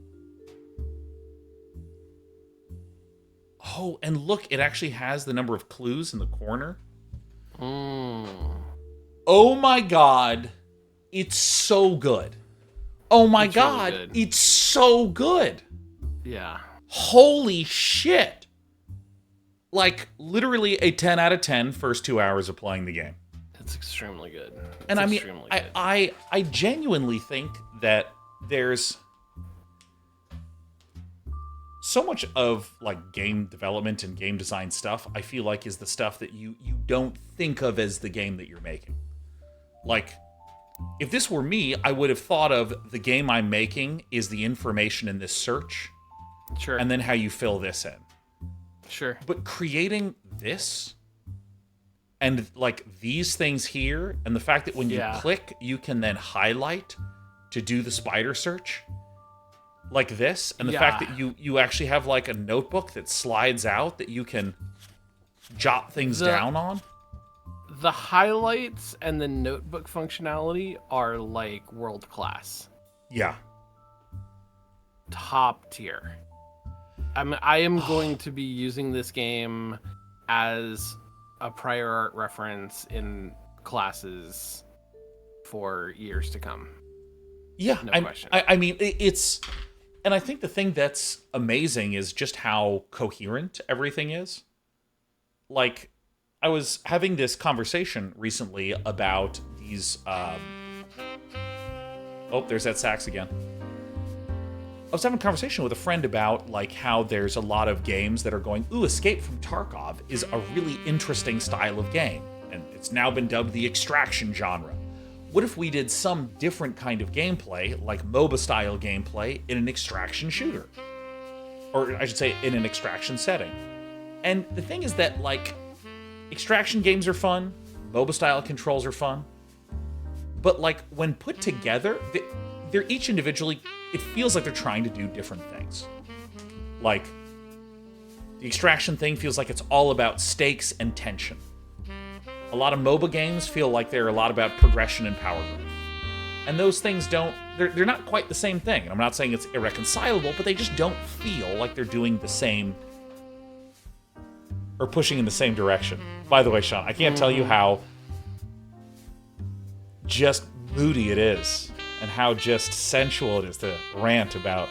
Oh, and look, it actually has the number of clues in the corner. Oh my god. It's so good. Oh my god. Really good. It's so good. Yeah. Holy shit. Like, literally a 10 out of 10 first 2 hours of playing the game. It's extremely good. And I mean, extremely good. I genuinely think that there's so much of like game development and game design stuff, I feel like is the stuff that you don't think of as the game that you're making. Like, if this were me, I would have thought of the game I'm making is the information in this search, Sure. and then how you fill this in. Sure. But creating this and like these things here, and the fact that when you click, you can then highlight to do the spider search like this, and the fact that you actually have like a notebook that slides out that you can jot things down on. The highlights and the notebook functionality are like world class. Yeah. Top tier. I am going to be using this game as a prior art reference in classes for years to come. Yeah, No question. I mean, it's... And I think the thing that's amazing is just how coherent everything is. Like, I was having this conversation recently about these... Oh, there's that sax again. I was having a conversation with a friend about like how there's a lot of games that are going, ooh, Escape from Tarkov is a really interesting style of game, and it's now been dubbed the extraction genre. What if we did some different kind of gameplay, like MOBA-style gameplay, in an extraction shooter? Or I should say, in an extraction setting. And the thing is that, like, extraction games are fun, MOBA-style controls are fun, but, like, when put together, they're each individually, it feels like they're trying to do different things. Like, the extraction thing feels like it's all about stakes and tension. A lot of MOBA games feel like they're a lot about progression and power growth. And those things they're not quite the same thing. And I'm not saying it's irreconcilable, but they just don't feel like they're doing the same, or pushing in the same direction. By the way, Sean, I can't tell you how just moody it is, and how just sensual it is to rant about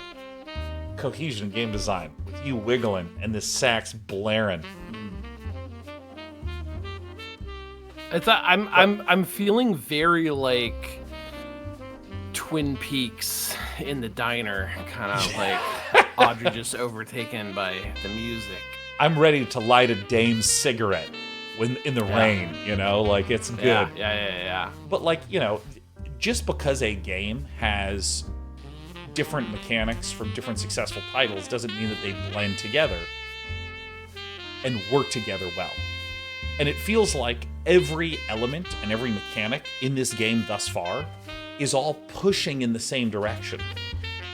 cohesion in game design with you wiggling and this sax blaring. I'm feeling very like Twin Peaks in the diner, kind of like Audrey just overtaken by the music. I'm ready to light a dame's cigarette when in the rain, you know, like it's good. Yeah. But like, you know, just because a game has different mechanics from different successful titles doesn't mean that they blend together and work together well. And it feels like every element and every mechanic in this game thus far is all pushing in the same direction.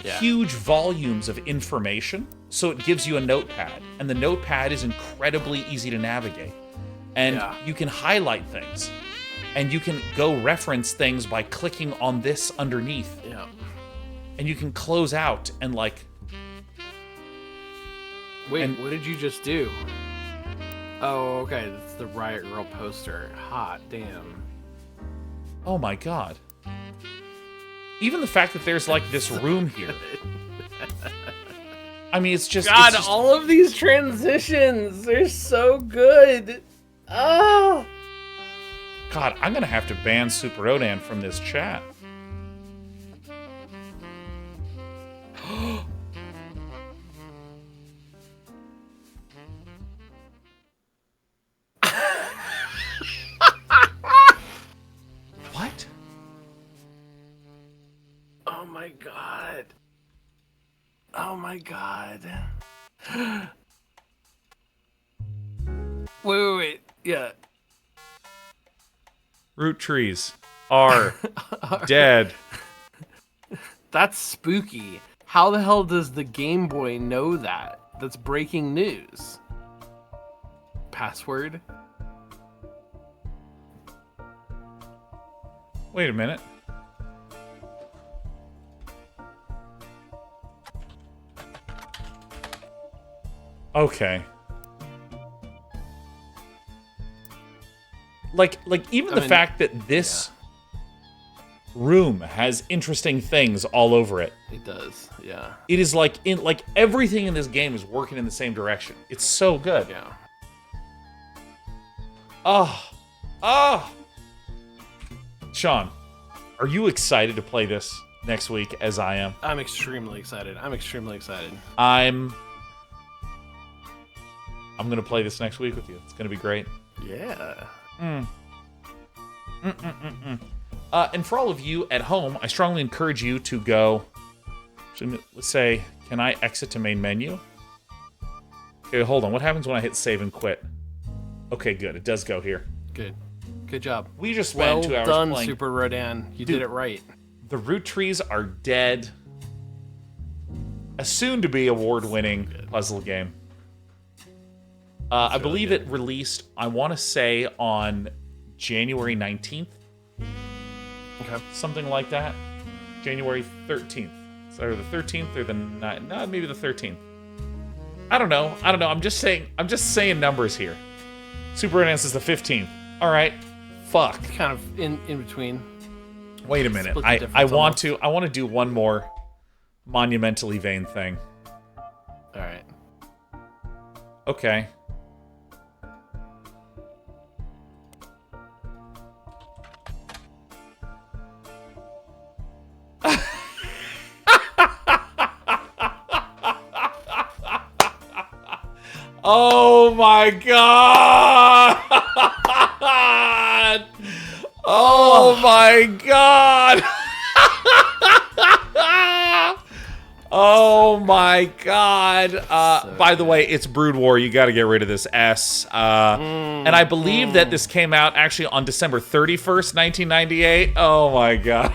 Yeah. Huge volumes of information, so it gives you a notepad, and the notepad is incredibly easy to navigate. And you can highlight things, and you can go reference things by clicking on this underneath. Yeah. And you can close out and like... Wait, what did you just do? Oh, okay, that's the Riot Girl poster. Hot damn. Oh my god. Even the fact that there's like this room here. I mean, it's just... God, it's just... all of these transitions, they're so good. Oh! God, I'm gonna have to ban Super Odan from this chat. Oh my god. Oh my god. Wait. Yeah. Root trees are dead. That's spooky. How the hell does the Game Boy know that? That's breaking news. Password? Wait a minute. Okay. Like even the fact that this room has interesting things all over it. It does, yeah. It is like everything in this game is working in the same direction. It's so good. Yeah. Oh. Sean, are you excited to play this next week as I am? I'm extremely excited. I'm gonna play this next week with you. It's gonna be great. Yeah. And for all of you at home, I strongly encourage you to go. So let's say, can I exit to main menu? Okay, hold on. What happens when I hit save and quit? Okay, good. It does go here. Good job. We just spent 2 hours done, playing. Super Rodan. You did it right. The Root Trees Are Dead. A soon-to-be award-winning puzzle game. I believe it released, I want to say, on January 19th. Okay. Something like that. January 13th. So the 13th or the 9th. No, maybe the 13th. I don't know. I'm just saying numbers here. Super Rodan says the 15th. All right. Fuck. Kind of in between. Wait a minute. Split the I difference want to do one more monumentally vain thing. All right. Okay. Oh my god! Oh my god! Oh my god! By the way, it's Brood War. You got to get rid of this S. And I believe that this came out actually on December 31st, 1998. Oh my god!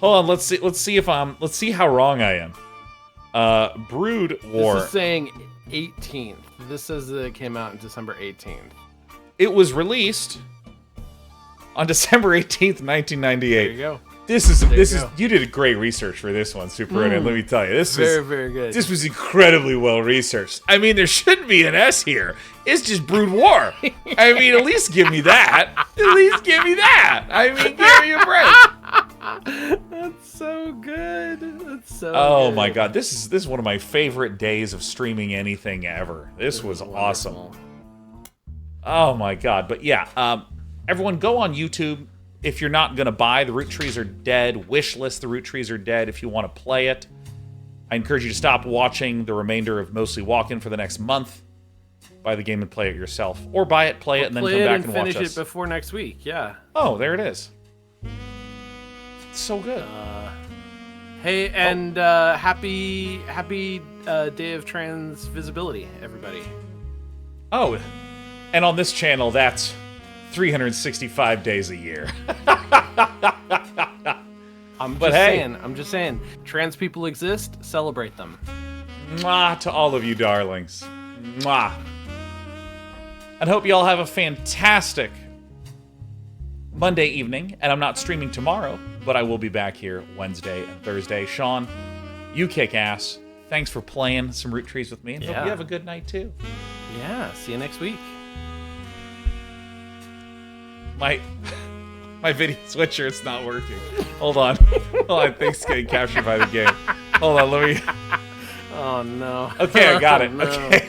Hold on. Let's see how wrong I am. Brood War. This is saying 18th. This says that it came out on December 18th. It was released on December 18th, 1998. There you go. This is you did a great research for this one, Super Rodan. Let me tell you, this was very good. This was incredibly well researched. I mean, there shouldn't be an S here. It's just Brood War. I mean, at least give me that. At least give me that. I mean, give me a break. That's so good. Oh good. my god, this is one of my favorite days of streaming anything ever. This was awesome. Oh my god, but yeah, everyone go on YouTube. If you're not gonna buy The Root Trees Are Dead, wishlist The Root Trees Are Dead if you want to play it. I encourage you to stop watching the remainder of Mostly Walkin' for the next month. Buy the game and play it yourself, or buy it, play it, and then come back and watch us. Finish it before next week. Yeah. Oh, there it is. It's so good. Hey, and happy Day of Trans Visibility, everybody. Oh, and on this channel, that's 365 days a year. I'm just saying, trans people exist, celebrate them. Mwah to all of you darlings. Mwah. And hope you all have a fantastic Monday evening. And I'm not streaming tomorrow, but I will be back here Wednesday and Thursday. Sean, you kick ass. Thanks for playing some Root Trees with me, and hope you have a good night too. Yeah, see you next week. My video switcher, it's not working. Hold on. I think it's getting captured by the game. Hold on, let me... Oh no. Okay, I got it. No. Okay.